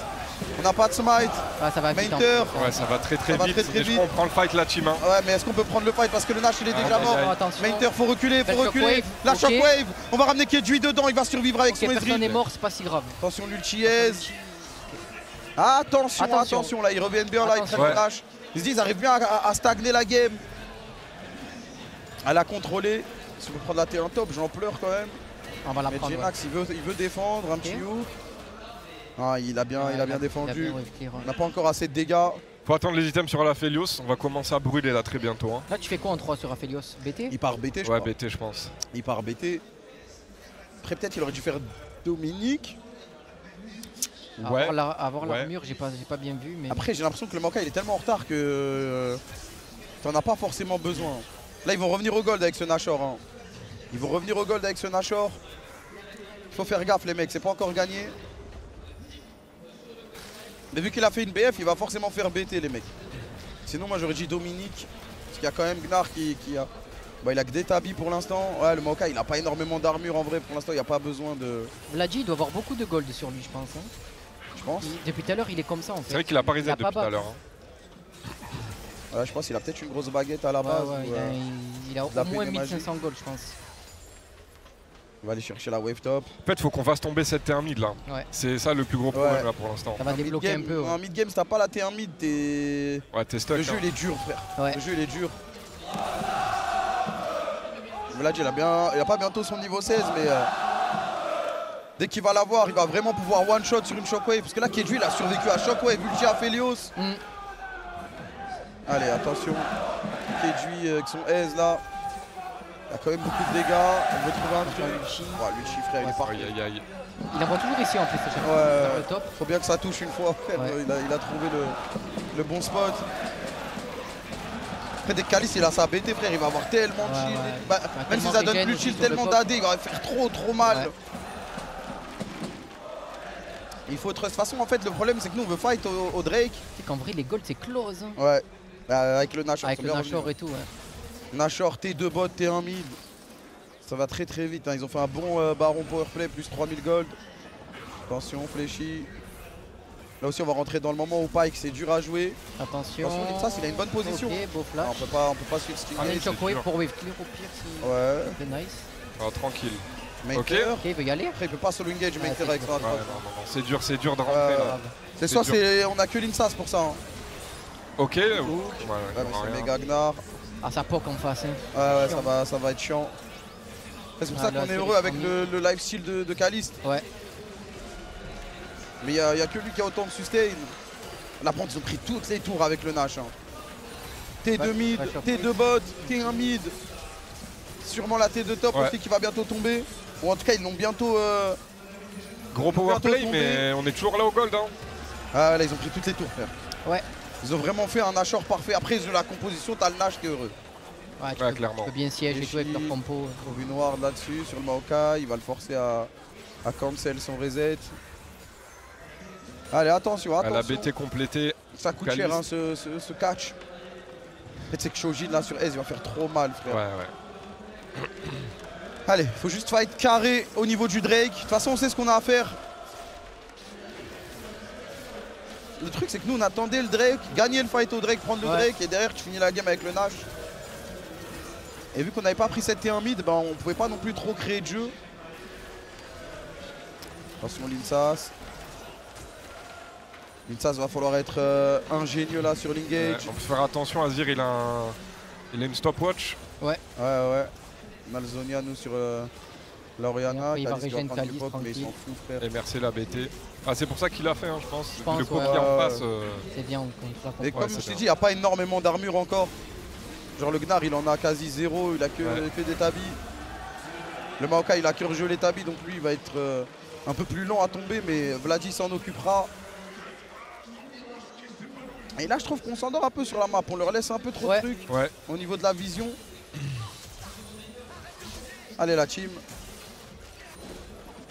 On n'a pas de smite. Ah, ça va vite. Mainter. Ouais, ça va très vite. Je crois qu'on prend le fight là, team. Hein. Ouais, mais est-ce qu'on peut prendre le fight parce que le Nash il est déjà mort. Mainter, faut reculer. La shockwave. On va ramener Kedui dedans. Il va survivre avec son Ezreal. Personne est mort, c'est pas si grave. Attention, l'ultiez. Attention, là, ils reviennent bien. Là, ils prennent le Nash. Ils se disent, ils arrivent bien à stagner la game. À la contrôler. Si on veut prendre la T1 top, j'en pleure quand même. On va la prendre. Genax, il veut défendre. Un petit hook. Ah, il a bien défendu. On n'a pas encore assez de dégâts. Faut attendre les items sur Aphelios. On va commencer à brûler là très bientôt. Hein. Là, tu fais quoi en 3 sur Aphelios? BT? Il part BT, je crois. Ouais, BT, je pense. Il part BT. Après, peut-être il aurait dû faire Dominique. Ouais. Avoir l'armure, j'ai pas bien vu. Mais... Après, j'ai l'impression que le Maokai il est tellement en retard que t'en as pas forcément besoin. Là, ils vont revenir au gold avec ce Nashor. Hein. Ils vont revenir au gold avec ce Nashor. Il faut faire gaffe, les mecs, c'est pas encore gagné. Mais vu qu'il a fait une BF, il va forcément faire BT, les mecs. Sinon, moi j'aurais dit Dominique. Parce qu'il y a quand même Gnar qui a. Bah, il a que des tabis pour l'instant. Ouais, le Maokai, il a pas énormément d'armure en vrai. Pour l'instant, il n'y a pas besoin de. Vladji, il doit avoir beaucoup de gold sur lui, je pense. Hein. Je pense. Depuis tout à l'heure, il est comme ça en fait. C'est vrai qu'il a pas reset depuis tout à l'heure. Hein. Ouais, je pense qu'il a peut-être une grosse baguette à la base. Ouais, il a au moins 1500 gold, je pense. Il va aller chercher la wave top. En fait, faut qu'on fasse tomber cette T1 mid là. Ouais. C'est ça le plus gros problème là pour l'instant. Ça va débloquer un peu. En mid game, si t'as pas la T1 mid, t'es. Ouais, t'es stuck. Le jeu il est dur, frère. Ouais. Le jeu il est dur. Vlad, il a pas bientôt son niveau 16, mais dès qu'il va l'avoir, il va vraiment pouvoir one shot sur une shockwave. Parce que là, Kedju il a survécu à shockwave, ulti à Felios. Allez, attention. Kedju avec son aise là. Il a quand même beaucoup de dégâts. On veut trouver un truc. Luchi, frère, il est parti. Il envoie toujours ici en plus. Ouais, le top. Faut bien que ça touche une fois. Ouais. Il a trouvé le bon spot. Après, dès que Calice il a sa BT, frère, il va avoir tellement de shield. Bah, même si ça donne plus de shield, tellement d'AD, il va faire trop mal. Ouais. Il faut trust. De toute façon, en fait, le problème, c'est que nous, on veut fight au Drake. C'est qu'en vrai, les golds, c'est close. Hein. Ouais. Avec le Nashor. Avec le Nashor et tout, ouais. Nashor, T2 bot, T1 mid. Ça va très vite. Hein. Ils ont fait un bon baron powerplay, plus 3000 gold. Attention, fléchi. Là aussi, on va rentrer dans le moment où Pyke, c'est dur à jouer. Attention. Ça, il a une bonne position. Ok, beau flash. On peut pas suivre Stingray. On a une shockwave pour wave clear au pire. Si... Ouais. C'est nice. Ah, tranquille. Ok, il peut y aller. Après, il peut pas solo engage Maker avec ça. C'est dur de rentrer là. C'est soit on a que l'Insas pour ça. Hein. Ok. C'est méga gnar. Ah, ça poke en face. Hein. Ouais, ça va être chiant. C'est pour ça qu'on est heureux avec le lifesteal de Caliste. Ouais. Mais il n'y a que lui qui a autant de sustain. La pente, ils ont pris toutes les tours avec le Nash. Hein. T2 mid, T2 bot, T1 mid. Sûrement la T2 top aussi qui va bientôt tomber. Ou en tout cas, ils l'ont bientôt. Gros powerplay, mais on est toujours là au gold. Hein. Ah là, ils ont pris toutes les tours, frère. Ouais. Ils ont vraiment fait un Nashor parfait. Après, de la composition, t'as le Nash qui est heureux. Ouais, clairement. Tu peux bien siège et tout avec leur compo. Robin Ward là-dessus, sur le Maokai. Il va le forcer à cancel son reset. Allez, attention. Elle a BT complété. Ça coûte cher, hein, ce catch. En fait, c'est que Shojin là sur S, il va faire trop mal, frère. Ouais. Allez, faut juste fight carré au niveau du Drake. De toute façon, on sait ce qu'on a à faire. Le truc, c'est que nous, on attendait le Drake, gagner le fight au Drake, prendre le Drake, et derrière, tu finis la game avec le Nash. Et vu qu'on n'avait pas pris cette T1 mid, ben, on pouvait pas non plus trop créer de jeu. Attention, l'Insas. L'Insas va falloir être ingénieux là sur l'engage. On peut faire attention, Azir, il a une stopwatch. Ouais. Malzonia, nous sur l'Oriana. Il va régénérer Calice, mais ils s'en foutent, frère. Et merci la BT. Ah, c'est pour ça qu'il l'a fait, hein, je pense. Le coup qui en face. C'est bien. Et comme je t'ai dit, il n'y a pas énormément d'armure encore. Genre le Gnar, il en a quasi zéro, il a que des tabis. Le Maokai, il a que rejoué les tabis, donc lui, il va être un peu plus lent à tomber, mais Vladi s'en occupera. Et là, je trouve qu'on s'endort un peu sur la map. On leur laisse un peu trop de trucs au niveau de la vision. Allez, la team.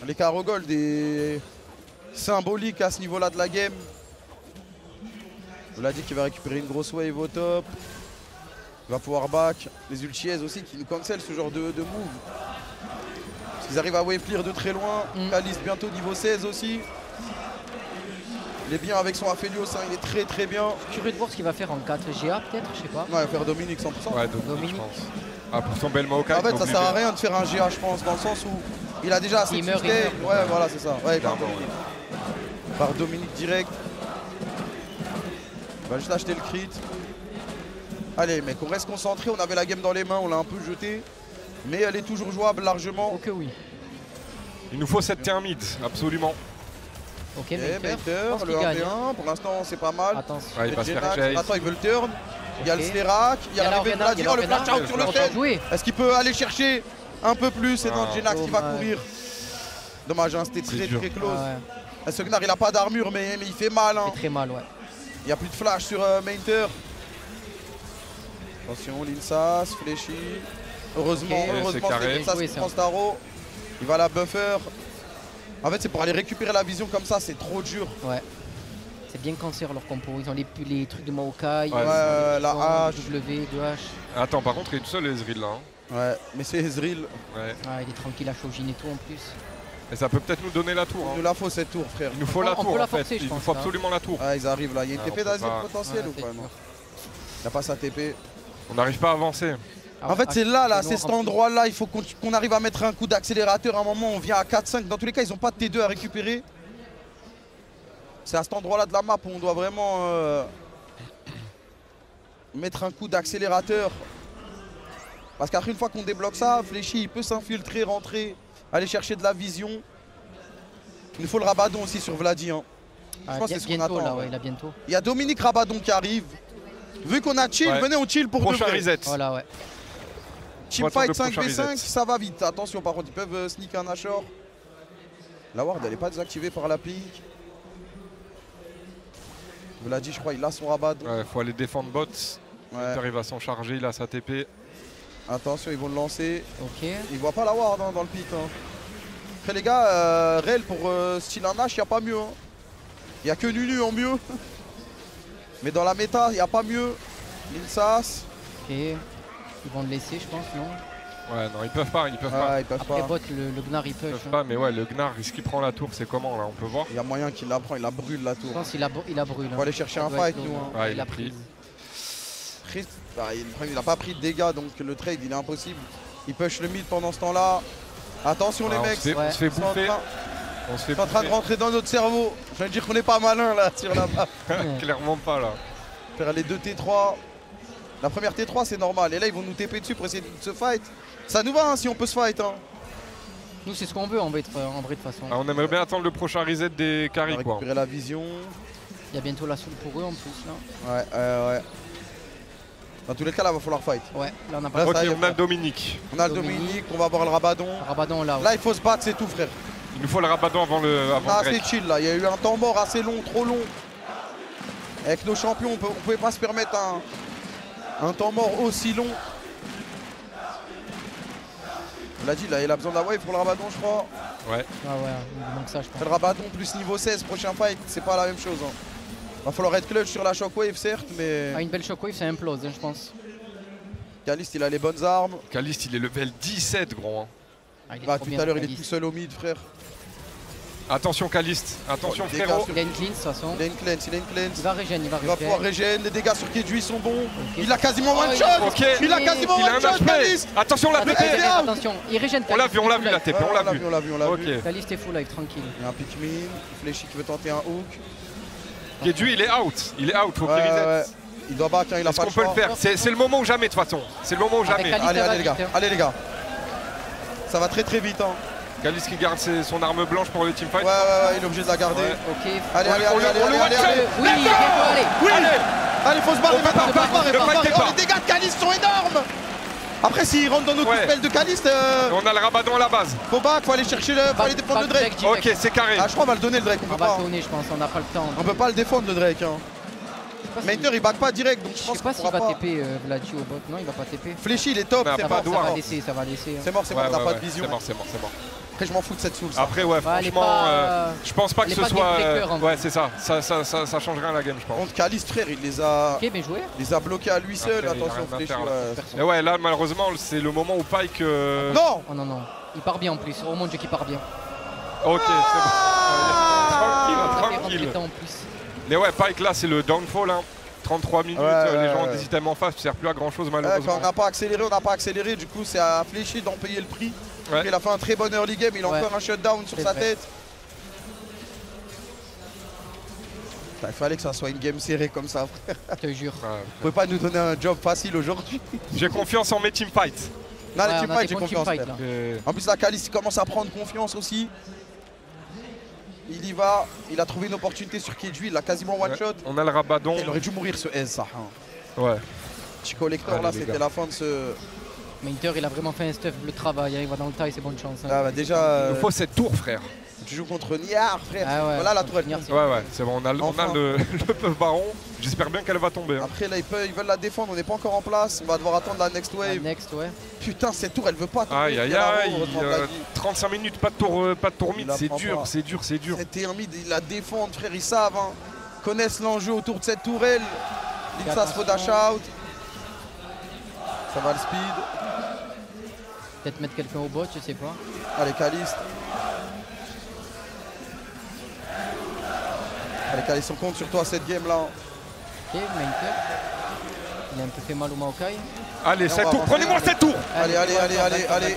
Les carreaux gold est symbolique à ce niveau-là de la game. Vladi qui va récupérer une grosse wave au top. Il va pouvoir back. Les ulties aussi qui nous cancel ce genre de move. Parce qu'ils arrivent à wave clear de très loin. Calice bientôt niveau 16 aussi. Il est bien avec son Aphelios, hein, il est très bien. Curieux de voir ce qu'il va faire en 4GA peut-être, je sais pas. Ouais, il va faire Dominique 100%. Ouais, Dominique, je pense. Ah, pour son bel Maokai. En fait, ça sert à rien de faire un GA, je pense, dans le sens où il a déjà assez de sustain. Ouais, voilà, c'est ça. Ouais, par Dominique direct. Il va juste acheter le crit. Allez, mec, on reste concentré. On avait la game dans les mains, on l'a un peu jeté. Mais elle est toujours jouable largement. Ok, oui. Il nous faut cette T1 mid, absolument. Ok, Maker, le 1v1, pour l'instant c'est pas mal. Attention. Ouais, il va se faire chase. Attends, il veut le turn. Il y a le Sterak, il y a l'arrivée de Vladi, le flash out sur le Shen. Est-ce qu'il peut aller chercher un peu plus? C'est dans Jenax qui va courir. Dommage, hein, c'était très close. Ce Gnar il a pas d'armure mais il fait mal. Hein. Il fait très mal, ouais. Il n'y a plus de flash sur Mainter. Attention, l'Insas, fléchi. Heureusement, c'est l'Insas qui prend Staro. Il va la buffer. En fait, c'est pour aller récupérer la vision comme ça, c'est trop dur. Ouais. C'est bien cancer leur compo. Ils ont les trucs de Maokai. La hache. W, 2H. Attends, par contre, il est tout seul, Ezreal là. Hein. Ouais, mais c'est Ezreal. Ouais. Ah, il est tranquille à Shojin et tout en plus. Et ça peut peut-être nous donner la tour. Hein. Il nous la faut cette tour, frère. Il nous faut la tour en fait. Il nous faut absolument la tour. Ah, ils arrivent là. Il y a une TP d'Azir potentiel ou pas? Il n'y a pas sa TP. On n'arrive pas à avancer. En fait, c'est là, c'est cet endroit-là. Il faut qu'on arrive à mettre un coup d'accélérateur. À un moment, on vient à 4-5. Dans tous les cas, ils n'ont pas de T2 à récupérer. C'est à cet endroit-là de la map où on doit vraiment mettre un coup d'accélérateur. Parce qu'après, une fois qu'on débloque ça, Fléchi, il peut s'infiltrer, rentrer, aller chercher de la vision. Il nous faut le Rabadon aussi sur Vladi. Hein. Je pense que c'est ce qu'on attend. Là, ouais, il a bientôt. Il y a Dominique Rabadon qui arrive. Vu qu'on a chill, venez, on chill pour prochain de vrai. reset. Voilà, ouais. Teamfight 5v5, ça va vite. Attention, par contre, ils peuvent sneak un Nashor. La ward, elle n'est pas désactivée par la pique. Vladi, je crois, il a son Rabadon. Ouais, faut aller défendre bot. Ouais. Il va s'en charger, il a sa TP. Attention, ils vont le lancer. Ok. Ils voient pas la ward hein, dans le pit. Hein. Après, les gars, Rel pour style un Nash, il n'y a pas mieux. Hein. Il n'y a que Nunu en mieux. Mais dans la méta, il n'y a pas mieux. Linsas. Ok. Ils vont le laisser, je pense, non? Ouais, non, ils peuvent pas, ils peuvent pas. Ils peuvent Après pas. bot, le Gnar il push. Ils peuvent pas, mais ouais, le Gnar, est-ce qu'il prend la tour, c'est comment là, on peut voir. Il y a moyen qu'il la prend, il la brûle la tour. Je pense qu'il a brûlé. On va aller chercher un fight, nous. Hein. Ouais, il a pris. Bah, il n'a pas pris de dégâts, donc le trade, il est impossible. Il push le mid pendant ce temps-là. Attention, les mecs. On se fait bouffer. On se fait en train de rentrer dans notre cerveau. Je veux dire qu'on n'est pas malin là sur la map. Clairement pas là. Faire les deux T3. La première T3 c'est normal. Et là ils vont nous TP dessus pour essayer de se fight. Ça nous va hein, si on peut se fight. Hein. Nous c'est ce qu'on veut en vrai de façon. Ah, on aimerait bien attendre le prochain reset des carries quoi. Récupérer la vision. Il y a bientôt la soul pour eux en plus là. Ouais. Dans tous les cas là il va falloir fight. Ouais, là on a pas. Ok, on a Dominique. On a le Dominique, on va avoir le Rabadon. Rabadon là. Là il faut se battre, c'est tout frère. Il nous faut le Rabadon avant le. C'est chill là, il y a eu un temps mort assez long, trop long. Avec nos champions, on pouvait pas se permettre un temps mort aussi long. On l'a dit, là, il a besoin de la wave pour le Rabadon, je crois. Ouais. Ah ouais, il manque ça, je pense. Le Rabadon plus niveau 16, prochain fight, c'est pas la même chose. Hein. Va falloir être clutch sur la shockwave, certes, mais. Ah, une belle shockwave, c'est implose, hein, je pense. Caliste, il a les bonnes armes. Caliste, il est level 17, gros. Hein. Ah, bah, tout à l'heure, il est tout seul au mid, frère. Attention Caliste, attention frérot. Il a une cleanse de toute façon. Il a une cleanse. Il va régène, il va pouvoir régène, les dégâts sur Kedui sont bons. Okay. Il a quasiment one shot. Okay. Il a quasiment one shot, Caliste. Attention la TP. Attention, il régène. On l'a vu la TP, on l'a vu. Caliste est full live, tranquille. Il y a un Pikmin, Fléchi qui veut tenter un hook. Kedui il est out, faut qu'il reset. Il doit back, il a pas le choix. Est-ce qu'on peut le faire? C'est le moment ou jamais de toute façon. C'est le moment ou jamais. Allez les gars. Ça va très vite. Hein. Caliste qui garde son arme blanche pour le teamfight. Ouais, il est obligé de la garder. Ok. Allez. Oui, Allez, faut se barrer maintenant. Les dégâts de Caliste sont énormes. Après, s'il rentre dans notre spell de Caliste. On a le Rabadon à la base. Faut back, faut aller chercher faut aller défendre le Drake. Ok, c'est carré. Ah, je crois qu'on va le donner le Drake. On va le donner, je pense, on n'a pas le temps. On peut pas le défendre le Drake. Mainter il back pas direct, donc je pense pas s'il va TP Vladi au bot. Non, il va pas TP. Fléchi, il est top. Ça va laisser. C'est mort, on n'a pas de vision. C'est mort. Après, je m'en fous de cette soul. Après, ouais, franchement, je pense pas que ce soit. Ouais, c'est ça. Ça change rien à la game, je pense. Contre Caliste, frère, il les a. Ok, bien joué. Il les a bloqués à lui seul. Attention, Fléchi. Et ouais, là, malheureusement, c'est le moment où Pike. Non. Oh non. Il part bien en plus. Oh mon dieu, qu'il part bien. Ok, c'est bon. Tranquille. Mais ouais, Pike, là, c'est le downfall. 33 minutes, les gens ont des items en face, ça sert plus à grand chose malheureusement. Quand on n'a pas accéléré, du coup c'est à Fléchi d'en payer le prix. Ouais. Il a fait un très bon early game, il a encore un shutdown sur sa tête. Il fallait que ça soit une game serrée comme ça, frère. Je te jure. Vous pouvez pas nous donner un job facile aujourd'hui. J'ai confiance en mes teamfights. Non, les teamfights, j'ai confiance. En plus, la Caliste commence à prendre confiance aussi. Il y va, il a trouvé une opportunité sur Kedui, il a quasiment one shot. On a le Rabadon. Il aurait dû mourir ce S, ça. Ouais. Chico Lector, là, c'était la fin de ce. Mainter, il a vraiment fait un stuff, le travail, il va dans le taille, c'est bonne chance. Ah, bah, déjà. Il faut cette tour, frère. Tu joues contre Niar, frère. Ah ouais, voilà la tour. Ouais, c'est bon, on a le Puff Baron. J'espère bien qu'elle va tomber. Hein. Après, là, ils veulent la défendre, on n'est pas encore en place. On va devoir attendre la next wave. Putain, cette tour, elle veut pas tomber. Aïe, 35 minutes, pas de tour mid, c'est dur. C'était un mid, ils la défendent, frère, ils savent. Hein. Connaissent l'enjeu autour de cette tourelle. Linsas faut dash out. Ça va le speed. Peut-être mettre quelqu'un au bot, je sais pas. Allez, Caliste. Allez, Caliste, on compte sur toi cette game là. Ok, Mainter. Il a un peu fait mal au Maokai. Allez, 7 tours, prenez-moi 7 tours. Allez. Allez.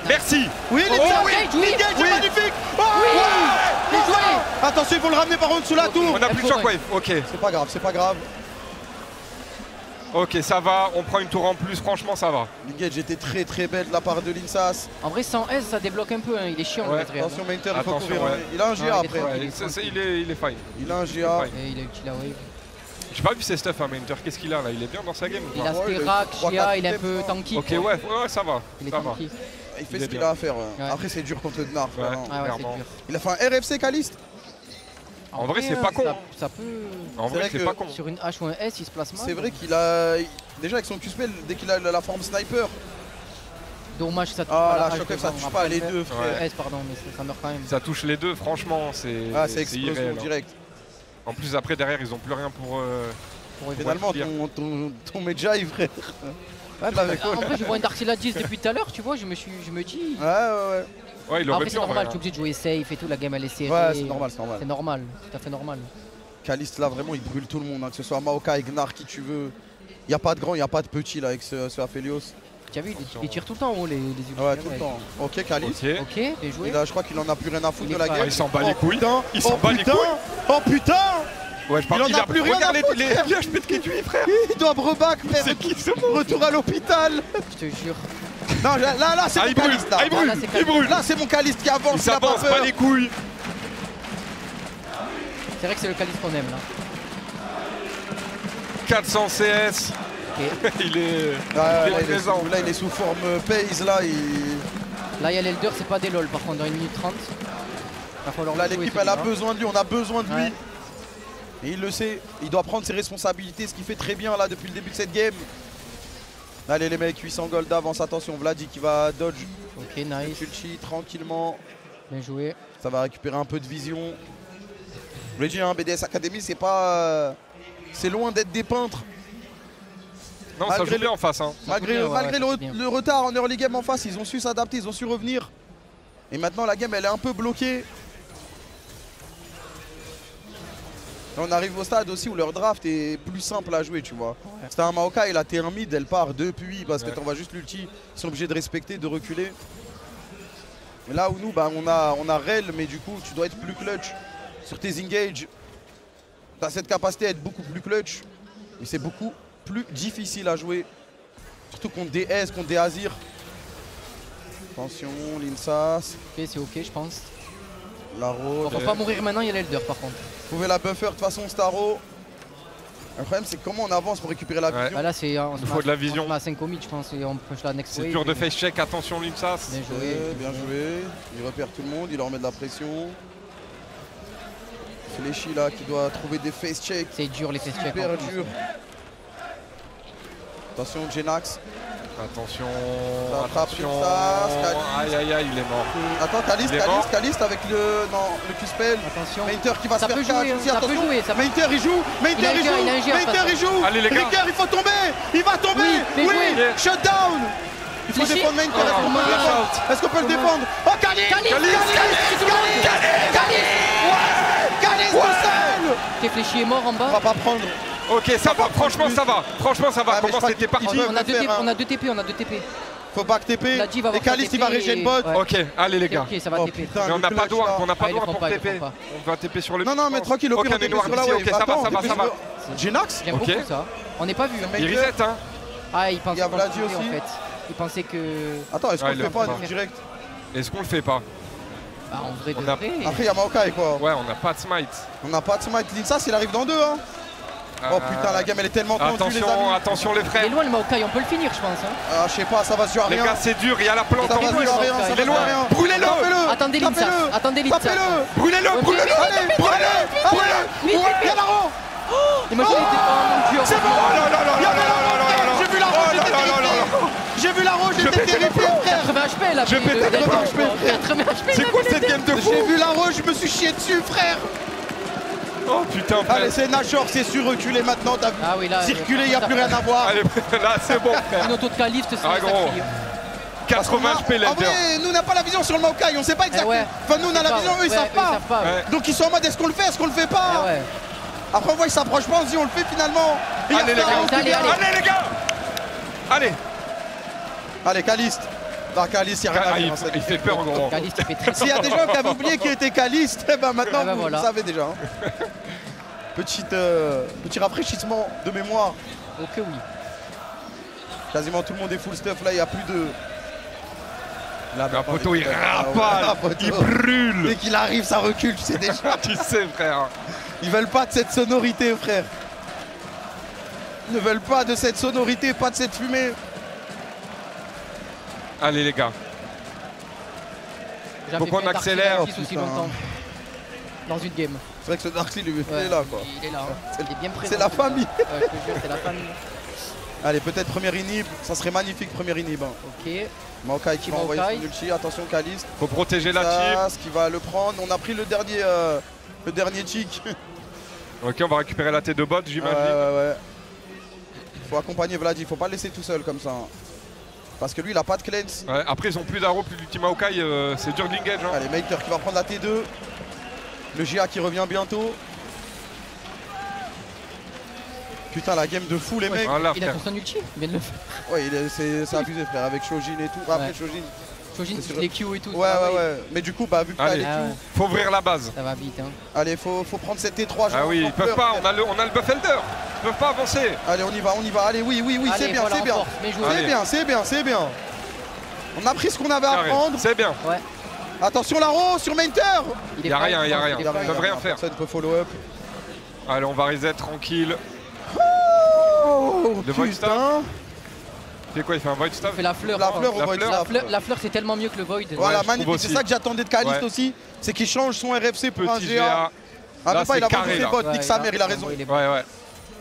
Merci. Oui, l'engage est magnifique. Oui. Attention, il faut le ramener par contre sous la tour. On a plus de shockwave, ok. C'est pas grave. Ok, ça va, on prend une tour en plus, franchement ça va. L'engage était très belle de la part de Linsas. En vrai, sans S, ça débloque un peu, hein. Il est chiant le Ezreal. Attention, Mainter, il faut courir. Il a un GA après. Il est fine. Il a un GA. Et il a utile la wave. J'ai pas vu ses stuff à Mainter, qu'est-ce qu'il a là? Il est bien dans sa game ou Il pas? a Sterak, Chia, il est un peu tanky. Ok, ouais, ça va. Il est tanky. Il fait ce qu'il a à faire. Après, c'est dur contre le Dnar. Clairement. Il a fait un RFC Caliste. En vrai, c'est pas con. Ça peut. En vrai, c'est pas con. Sur une H ou un S, il se place mal. C'est vrai qu'il a. Déjà, avec son Q-spell, dès qu'il a la forme sniper. Dommage que ça touche pas la la Shockwave, ça touche pas les deux, frère. S, pardon, mais ça meurt quand même. Ça touche les deux, franchement, c'est explosion direct. En plus, après, derrière, ils ont plus rien pour. Finalement, ton Medjay, frère. En vrai, je vois une Darkseid 10 depuis tout à l'heure, tu vois, je me dis. Ouais, il aurait après, c'est normal, tu es obligé de jouer safe et tout, la game elle est serrée. Ouais, c'est normal. C'est normal, tout à fait normal. Caliste là, vraiment, il brûle tout le monde, hein, que ce soit Maokai, Gnar, qui tu veux. Il n'y a pas de grand, il n'y a pas de petit là avec ce Aphelios. Tu as vu, il tire tout le temps en haut les ultimes. Ouais, tout le temps. Ok, Caliste. Ok, bien joué. Je crois qu'il en a plus rien à foutre de la game. Il s'en bat les couilles. Il s'en bat les couilles. Oh putain. Ouais, je parle, il en a plus rien à foutre, les HP de Kedui, frère. Il doit reback, frère. C'est qui ce retour à l'hôpital. Je te jure. Non, là, c'est mon Caliste. Il brûle. Là, c'est mon Caliste qui avance. Il s'avance pas les couilles. C'est vrai que c'est le Caliste qu'on aime là. 400 CS. Okay. il est présent. Là, il est sous forme Paze. Là, il y a l'Elder, c'est pas des lol par contre, dans 1 minute 30. Là, l'équipe, elle a besoin de lui. On a besoin de lui. Et il le sait. Il doit prendre ses responsabilités, ce qu'il fait très bien là depuis le début de cette game. Allez, les mecs, 800 gold d'avance. Attention, Vladi qui va dodge. Ok, nice. Ulchi, tranquillement. Bien joué. Ça va récupérer un peu de vision. Je l'ai dit, hein, BDS Academy, c'est pas. C'est loin d'être des peintres. Non, ça joue bien en face. Hein. Malgré le retard en early game en face, ils ont su s'adapter, ils ont su revenir. Et maintenant, la game, elle est un peu bloquée. Et on arrive au stade aussi où leur draft est plus simple à jouer, tu vois. C'était un Maokai, la T1 mid, elle part depuis parce que t'envoies juste l'ulti. Ils sont obligés de respecter, de reculer. Et là où nous, bah, on a Rel, mais du coup, tu dois être plus clutch sur tes engages. Tu as cette capacité à être beaucoup plus clutch. Mais c'est beaucoup plus difficile à jouer. Surtout contre des S, contre des Azir. Attention, Linsas. Ok, c'est ok, je pense. La Rose. On va pas mourir maintenant, il y a l'Elder par contre. Vous pouvez la buffer de toute façon, Staro. Le problème, c'est comment on avance pour récupérer la vision. Bah là, c'est. Il faut de la vision. On a 5 commits, je pense, et on push la next wave. C'est dur de face check, attention Linsas. Bien joué. Bien joué. Il repère tout le monde, il leur met de la pression. Fléchi là qui doit trouver des face checks. C'est dur les face checks. Super dur. Attention, Genax. Attention. Aïe aïe aïe, il est mort. Attends, Caliste avec le Q-spell. Attention. Mainter qui va se faire attention. Mainter il joue. Mainter il joue. Allez les gars. il faut tomber. Il va tomber. Oui. Shutdown. Il faut défendre Mainter. Est-ce qu'on peut le défendre? Oh, Caliste tout seul. T'es fléchi est mort en bas. On va pas prendre. Ok, ça va, franchement ça va. Comment c'était parti? On a 2 TP, Faut back TP. Et Caliste il va régénérer bot. Ok, allez les gars. Ok, ça va TP. Mais on n'a pas d'our, pour TP. On va TP sur le. Non, mais tranquille, au pire on TP sur la wave. Ok, ça va. Genax. J'aime beaucoup ça. On n'est pas vu. Il reset hein. Ah, il pensait en fait. Il pensait que. Attends, est-ce qu'on le fait pas direct? Est-ce qu'on le fait pas? Bah en vrai, après il y a Maokai quoi. Ouais, on n'a pas de smite. On n'a pas de smite. Linsas il arrive dans 2 hein. Oh putain, la game elle est tellement tendue les amis. Attention les frères. Il est loin le Maokai, on peut le finir je pense. Ah je sais pas, ça va se jouer à rien. Les gars c'est dur, il y a la plante en plus. Il est loin. Brûlez-le. Attendez Linsas. Brûlez-le. Il y a la roue. Imagine il était. C'est bon. J'ai vu la roue, j'ai vu la roue, j'étais terrifié frère. 80 HP là. Je pétais 80 HP. C'est quoi cette game de fou? J'ai vu la roue, je me suis chié dessus frère. Oh putain, frère. Allez, c'est Nashor, c'est sur reculer maintenant, t'as vu. Ah oui, là. Circuler, il n'y a plus rien à voir. Allez, là, c'est bon, frère. Une auto de calife, c'est ça. Gros. 80 HP, l'Elder. En vrai, nous, on n'a pas la vision sur le Maokai, on sait pas exactement. Enfin, nous, on a la vision, eux, ils savent pas. Donc, ils sont en mode, est-ce qu'on le fait, est-ce qu'on le fait pas? Après, on voit, ils s'approchent pas, on se dit, on le fait finalement. Allez les gars. Allez les gars. Allez. Allez, Caliste. Non, Caliste, il n'y a rien à dire. Il fait peur, gros. Caliste, il fait très S'il y a des gens qui avaient oublié qui était Caliste, eh ben maintenant vous voilà. le savez déjà. Hein. Petit rafraîchissement de mémoire. Ok, oui. Quasiment tout le monde est full stuff. Là, il n'y a plus de. Là, Poto, il rapale, il brûle. Dès qu'il arrive, ça recule, tu sais déjà. Tu sais, frère. Ils veulent pas de cette sonorité, frère. Ils ne veulent pas de cette sonorité, pas de cette fumée. Allez, les gars. Faut qu'on accélère. Aussi longtemps dans une game. C'est vrai que ce Darkseid, il est là, quoi. Il est là. Hein. Il est bien présent. C'est la famille. Ouais, je te jure, c'est la famille. Allez, peut-être première inhib. Ça serait magnifique, première inhib. Hein. Ok. Maokai qui va envoyer son ulti. Attention, Caliste. Faut protéger la team. Ce qui va le prendre. On a pris le dernier chick. Ok, on va récupérer la tête de bot, j'imagine. Ouais. Faut accompagner Vlad, il faut pas le laisser tout seul comme ça. Hein. Parce que lui, il a pas de cleanse. Ouais, après, ils ont plus d'arrow, plus d'ulti Maokai. C'est dur de l'engage. Hein. Allez, Mater qui va prendre la T2. Le GA qui revient bientôt. Putain, la game de fou, les mecs. Voilà, il a son ulti, il vient de le faire. Ouais, c'est abusé, frère, avec Shojin et tout. Après, Shojin, c'est les Q et tout. Ouais. Mais du coup, bah, vu que t'as les Q. Faut ouvrir la base. Ça va vite, hein. Allez, faut prendre cette T3. Ah oui, ils peuvent pas, on a le buff Elder. Ils peuvent pas avancer. Allez, on y va. Allez, oui, c'est bien, c'est bien. On a pris ce qu'on avait à prendre. C'est bien. Ouais. Attention, Laro, sur Mainter. Il y a rien. Ils peuvent rien faire. Personne peut follow up. Allez, on va reset tranquille. Le Void Staff. C'est quoi, il fait un Void Staff? Il fait la fleur. La fleur, c'est tellement mieux que le Void. Voilà, magnifique. C'est ça que j'attendais de Caliste aussi. C'est qu'il change son RFC pour un GA. Ah, même pas, il a vendu ses bots. Nique sa mère, il a raison. Ouais.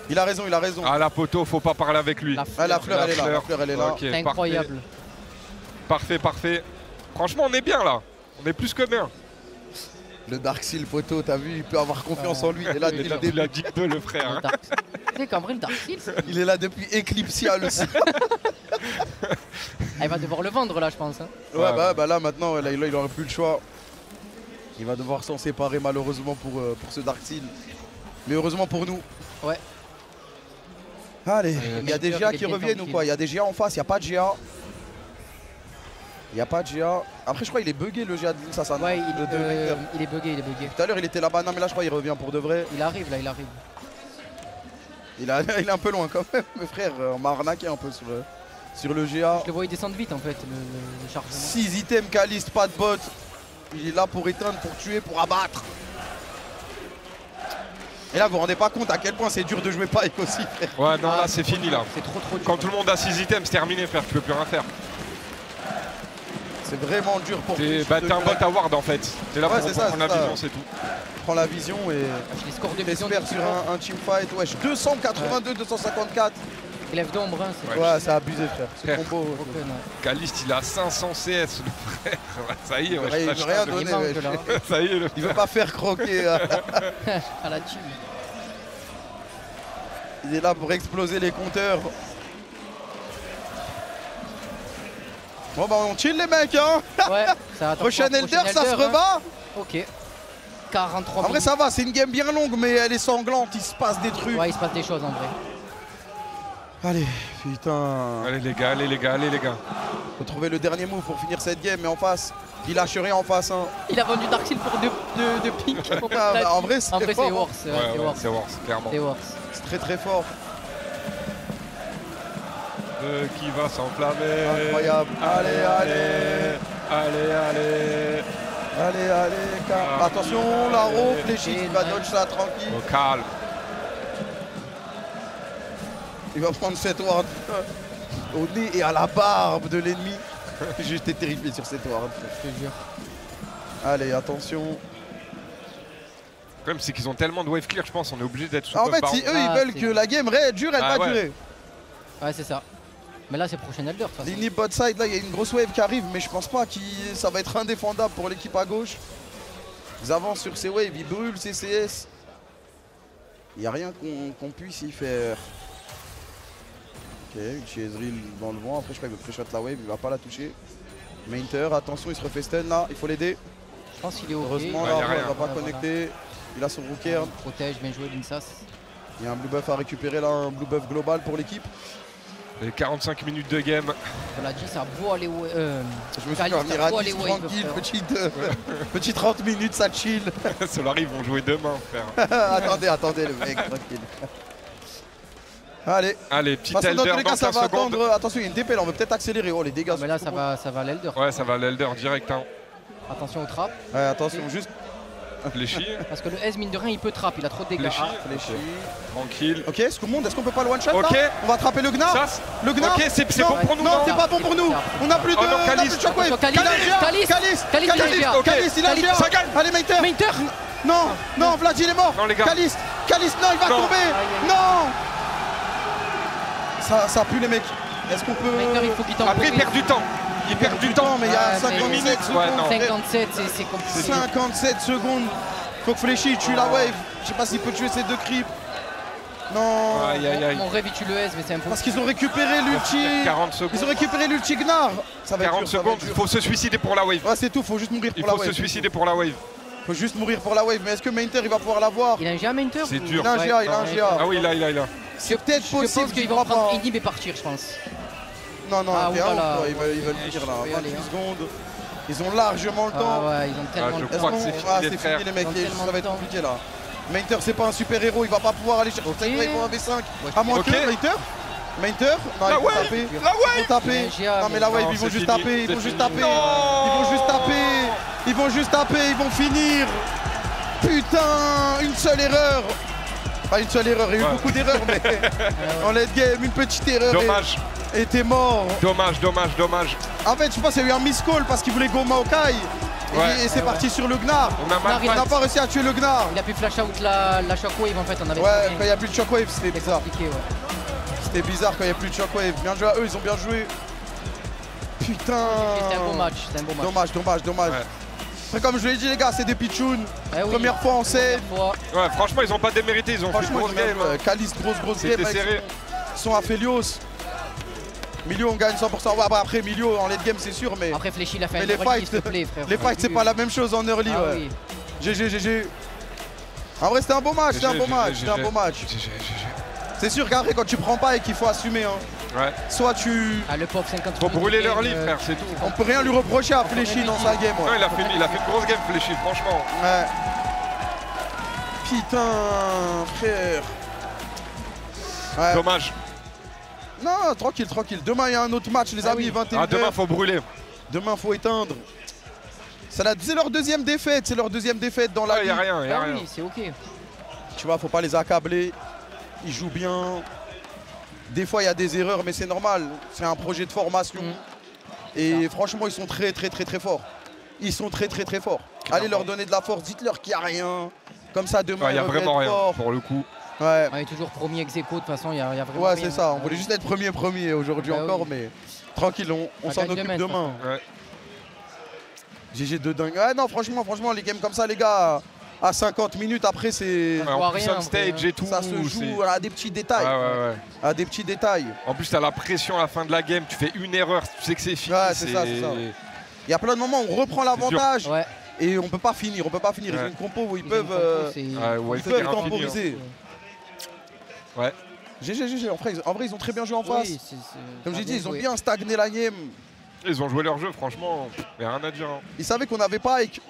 Il a raison. Ah, la Poto, faut pas parler avec lui. La fleur, elle est là. C'est incroyable. Parfait. Franchement, on est bien là. On est plus que bien. Le Darkseid, Poto, t'as vu, il peut avoir confiance en lui. Il a dit peu, le frère. Tu sais qu'en vrai, le Darkseid, il est là depuis Eclipsia aussi. Il va devoir le vendre là, je pense. Hein. Ouais, bah là maintenant, il aura plus le choix. Il va devoir s'en séparer malheureusement pour ce Darkseid. Mais heureusement pour nous. Ouais. Allez, il y a des GA qui reviennent ou quoi? Il y a des GA en face, il n'y a pas de GA. Il n'y a pas de GA. Après, je crois qu'il est bugué le GA de l'Insassan. Ouais, il est bugué. Tout à l'heure, il était là-bas. Non, mais là, je crois qu'il revient pour de vrai. Il arrive. Il est un peu loin quand même, mes frères. On m'a arnaqué un peu sur le GA. Je le voyais descendre vite en fait, le chargement. 6 items, Caliste, pas de bot. Il est là pour éteindre, pour tuer, pour abattre. Et là, vous vous rendez pas compte à quel point c'est dur de jouer Pyke aussi, frère. Ouais, non, là, c'est fini là. C'est trop dur. Quand tout le monde a 6 items, c'est terminé, frère. Tu peux plus rien faire. C'est vraiment dur pour t'es un bot à ward en fait. T'es là pour prendre la vision, c'est tout. Prends la vision et t'espères sur un teamfight. Wesh, 282, 254. Glaive d'ombre, hein, c'est ouais, c'est abusé, frère. Ce combo. Caliste, il a 500 CS, le frère. Ça y est, ouais, il veut rien donner. Ça y est, il veut pas faire croquer à la team. Il est là pour exploser les compteurs. Bon bah on chill les mecs hein. Ouais, ça prochain Elder, ça se rebat. Ok. 43 en vrai ça va, c'est une game bien longue mais elle est sanglante, il se passe des trucs. Ouais, il se passe des choses en vrai. Allez, putain. Allez les gars. Faut trouver le dernier move pour finir cette game, mais en face, il lâche rien en face. Hein. Il a vendu Darkseid pour de pink. En vrai c'est worse. C'est worse, clairement. C'est worse. C'est très fort. Qui va s'enflammer. Incroyable. Allez. Attention, Laro, fléchit, il va dodge ça tranquille. Au calme. Il va prendre cette ward au nez et à la barbe de l'ennemi. J'étais terrifié sur cette ward. Je te jure. Allez, attention. Le problème, c'est qu'ils ont tellement de wave clear, je pense, on est obligé d'être sous. En fait, si eux ils veulent que la game dure, elle va durer. Ouais, c'est ça. Mais là, c'est prochain Elder. L'inhib bot side, là, il y a une grosse wave qui arrive, mais je pense pas que ça va être indéfendable pour l'équipe à gauche. Ils avancent sur ces waves, ils brûlent ces CS. Il n'y a rien qu'on puisse y faire. Ok, Uchi Ezreal dans le vent. Après, je crois qu'il veut pré-shot la wave, il va pas la toucher. Mainter, attention, il se refait stun là, il faut l'aider. Je pense qu'il est ok. Heureusement, là, il va pas connecter. Il a son rooker. Protège, bien joué, Linsas. Il y a un blue buff à récupérer là, un blue buff global pour l'équipe. Et 45 minutes de game. On l'a dit, ça a beau aller où. Je me suis fait revenir à 10 tranquille, petit 30 minutes, ça chill. Solari, ils vont jouer demain, frère. attendez, le mec, tranquille. Allez, petit elder dans tous les cas, ça va secondes. attendre. Attention, il y a une DP là, on va peut-être accélérer. Oh, les dégâts. Mais là, ça va à l'elder. Ouais, ça va à l'elder direct. Hein. Attention au trap. Ouais, attention, juste. Fléchi. Parce que le S, mine de rien, il peut trap, il a trop de dégâts. Fléchi. Tranquille. Ok, est-ce qu'on peut pas le one shot là? On va attraper le Gnar. Le Gnar. Ok, c'est bon pour nous. Non, c'est pas bon pour nous. On a plus de shockwave. Calis, il a un GA. Ça gagne. Allez, Mainter. Non, Vlad, il est mort. Non, les gars. Calis, non, il va tomber. Non. Ça pue les mecs. Est-ce qu'on peut... il faut qu'il Après, il perd du temps. Il perd du temps, mais il y a 57 secondes. 57, c'est compliqué. 57 secondes. Faut que Fléchi tue la wave. Je sais pas s'il peut tuer ces deux creeps. Non. Mon rêve, il tue le S, mais c'est impossible. Parce qu'ils ont récupéré l'ulti. 40 secondes. Ils ont récupéré l'ulti Gnar. Ça va 40 secondes, il faut se suicider pour la wave. Ouais, c'est tout, faut juste mourir pour la wave. Il faut se suicider pour la wave. Faut juste mourir pour la wave. Mais est-ce que Mainter il va pouvoir l'avoir? Il a un GA Mainter? C'est dur. Il a un GA, il a un GA. Ah oui, il a. C'est peut-être possible. Je pense qu'ils vont prendre Inhib et partir, je pense. Non, ils veulent finir là. 28 secondes. Ils ont largement le temps. Ah ouais, ils ont tellement le temps. Je crois que c'est fini, les mecs. Ça va être compliqué là. Mainter, c'est pas un super héros, il va pas pouvoir aller chercher sa grave pour un V5. À moins que Mainter, non, ils vont taper. Ils vont taper. Non, mais la wave, ils vont juste taper. Ils vont juste taper. Ils vont finir. Putain, une seule erreur. Pas une seule erreur, il y a eu beaucoup d'erreurs, mais en late game, une petite erreur. Dommage. Et t'es mort. Dommage. En fait, je pense qu'il y a eu un miscall parce qu'il voulait go Maokai. Et c'est parti sur le Gnar. On n'a pas réussi à tuer le Gnar. Il a pu flash out la shockwave en fait. Quand il n'y a plus de shockwave, c'était bizarre. C'était bizarre quand il n'y a plus de shockwave. Bien joué à eux, ils ont bien joué. Putain. C'était un beau match. Dommage. Après, comme je l'ai dit, les gars, c'est des pitchouns. Première fois en scène. Ouais, franchement, ils n'ont pas démérité. Ils ont fait une grosse game. Calis, grosse game. Serré. Ils sont à Felios. Milio, on gagne 100%. Ouais, après, Milio en late game, c'est sûr, mais. Après, Fléchi, il a fait un les fights, les fights, c'est pas la même chose en early. Ouais. GG. En vrai, c'était un beau match. C'est sûr qu'après, quand tu prends pas et qu'il faut assumer, hein. Ouais. Soit tu. Le pop 50. Faut brûler leur lit, frère, c'est tout. On peut rien lui reprocher à Fléchi dans sa game. Ouais. Non, il a fait une grosse game, Fléchi, franchement. Ouais. Putain, frère. Ouais. Dommage. Non, tranquille. Demain, il y a un autre match, les amis, 21h. Demain, faut brûler. Demain, faut éteindre. C'est leur deuxième défaite. Dans la ligue. Il n'y a rien. Oui, c'est ok. Tu vois, faut pas les accabler. Ils jouent bien. Des fois, il y a des erreurs, mais c'est normal. C'est un projet de formation. Et franchement, ils sont très forts. Ils sont très forts. Allez leur donner de la force. Dites-leur qu'il n'y a rien. Comme ça, demain, il n'y a vraiment rien, pour le coup. Ouais. On est toujours premier ex aequo, de toute façon, il y a vraiment Ouais, c'est ça. On voulait juste être premier aujourd'hui encore, mais tranquille, on s'en occupe demain. Ouais. GG de dingue. Ouais, non, franchement, les games comme ça, les gars, à 50 minutes après, c'est. En plus, on stage et tout. Ça se joue à des petits détails. À des petits détails. En plus, t'as la pression à la fin de la game. Tu fais une erreur, tu sais que c'est fini. Ouais, c'est ça. Il y a plein de moments où on reprend l'avantage. Et on peut pas finir. Ils ont une compo où ils peuvent temporiser. Ouais. GG. En vrai, ils ont très bien joué en face. Comme j'ai dit, ils ont bien stagné la game. Ils ont joué leur jeu, franchement. Il n'y a rien à dire. Hein. Ils savaient qu'on avait Pyke.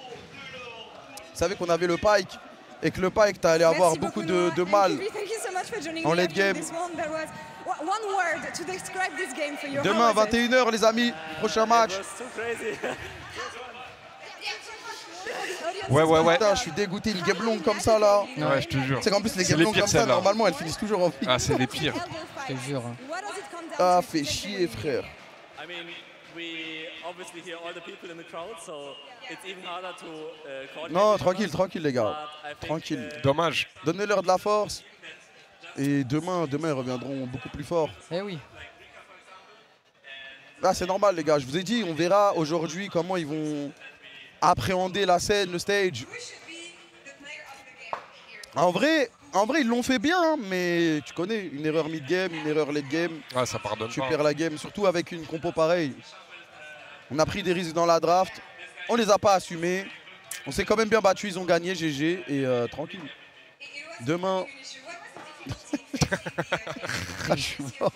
Ils savaient qu'on avait le Pyke. Et que le Pyke, t'allais avoir beaucoup de mal en late game. Demain, 21h, les amis. Prochain match. Ouais. Putain, je suis dégoûté, une game longue comme ça là. Ouais, je te jure. C'est qu'en plus les game longues comme ça, normalement elles finissent toujours en vie. Ah, c'est les pires. Je te jure. Ah, fait chier, frère. Non, tranquille les gars. Tranquille. Dommage. Donnez-leur de la force. Et demain, ils reviendront beaucoup plus forts. Eh oui. Là, c'est normal, les gars. Je vous ai dit, on verra aujourd'hui comment ils vont appréhender la scène, le stage. En vrai, ils l'ont fait bien, mais tu connais, une erreur mid-game, une erreur late-game. Ouais, ça pardonne tu pas. perds la game, surtout avec une compo pareille. On a pris des risques dans la draft, on les a pas assumés. On s'est quand même bien battu, ils ont gagné, GG, et tranquille. Demain, Je suis mort.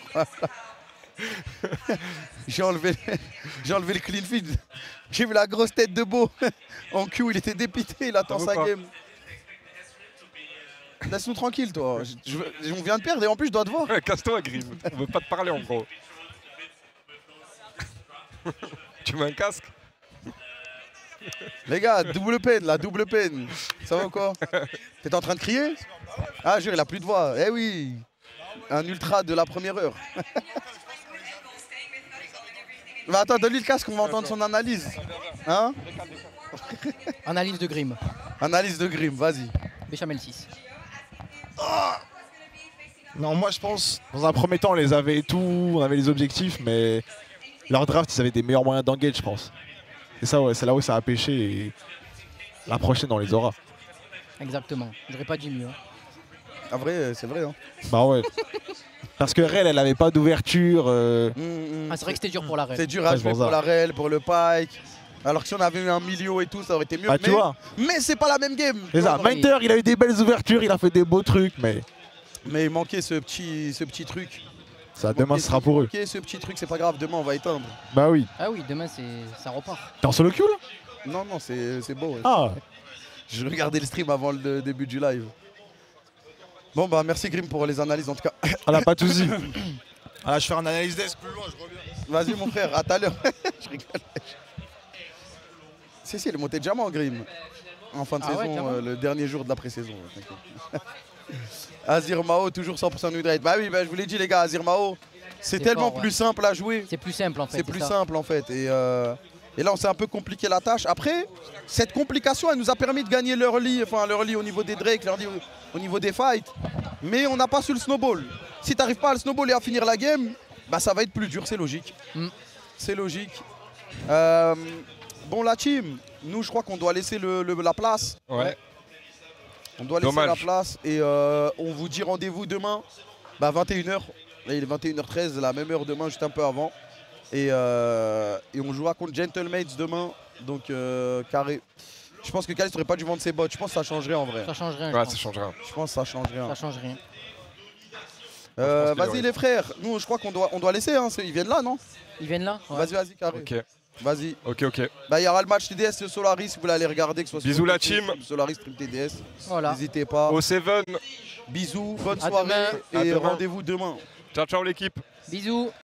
J'ai enlevé le clean feed. J'ai vu la grosse tête de Beau en Q, il était dépité, il attend sa game. Laisse-nous tranquille, toi. On vient de perdre et en plus je dois te voir. Ouais, casse-toi, Grim. On veut pas te parler en gros. Tu mets un casque? Les gars, double peine, la double peine. Ça va ou quoi? T'es en train de crier? Ah, jure, il a plus de voix. Eh oui, un ultra de la première heure. Mais attends, donne-lui le casque, on va entendre son analyse. Hein? Analyse de Grim. Analyse de Grim, vas-y. Béchamel 6. Non, moi je pense, dans un premier temps, on les avait et tout, on avait les objectifs, mais leur draft, ils avaient des meilleurs moyens d'engage, je pense. Et ça, ouais, c'est là où ça a pêché et la prochaine, on les aura. Exactement, j'aurais pas dit mieux. En vrai, c'est vrai. Hein. Bah ouais. Parce que Rel, elle avait pas d'ouverture. Ah, c'est vrai que c'était dur pour la Rel. C'est dur à jouer pour la Rel, pour le Pike. Alors que si on avait eu un milieu et tout, ça aurait été mieux. Bah, tu vois. Mais c'est pas la même game. C'est ça. Minter, il a eu des belles ouvertures, il a fait des beaux trucs, mais il manquait ce petit truc. Ça, demain, ce sera pour eux. Ce petit truc, c'est pas grave. Demain, on va éteindre. Bah oui. Ah oui, demain, ça repart. T'es en solo queue là? Non, c'est beau. Ouais. Ah. Je regardais le stream avant le début du live. Bon, bah merci Grim pour les analyses en tout cas. Ah là, pas de soucis. Ah, je fais une analyse d'Est plus loin, je reviens. Vas-y mon frère, à tout à l'heure. Je rigole. Si, il est monté diamant Grim. En fin de saison, le dernier jour de la pré-saison. Azir Mao, toujours 100% win rate. Bah oui, bah, je vous l'ai dit les gars, Azir Mao, c'est tellement plus simple à jouer. C'est plus simple en fait. C'est plus simple en fait. Et là, on s'est un peu compliqué la tâche. Après, cette complication, elle nous a permis de gagner l'early au niveau des Drake, l'early au niveau des fights. Mais on n'a pas su le snowball. Si tu n'arrives pas à le snowball et à finir la game, bah, ça va être plus dur, c'est logique. C'est logique. Bon, la team, nous, je crois qu'on doit laisser la place. Ouais. On doit laisser la place et on vous dit rendez-vous demain, bah 21h. Là, il est 21h13, la même heure demain, juste un peu avant. Et on jouera contre Gentlemates demain. Donc, carré. Je pense que Calis n'aurait pas dû vendre ses bots. Je pense que ça changerait en vrai. Ça change rien. Ouais, ça change rien. Je pense que ça change rien. Ça change rien. Vas-y les frères, nous je crois qu'on doit laisser, hein. Ils viennent là, non? Ils viennent là? Ouais. Vas-y, carré. Ok. Vas-y. Ok. Bah, il y aura le match TDS Solaris, si vous voulez aller regarder. Que ce soit bisous la team. Solaris Stream TDS. Voilà. N'hésitez pas. Au 7. Bisous, bonne soirée et rendez-vous demain. Ciao l'équipe. Bisous.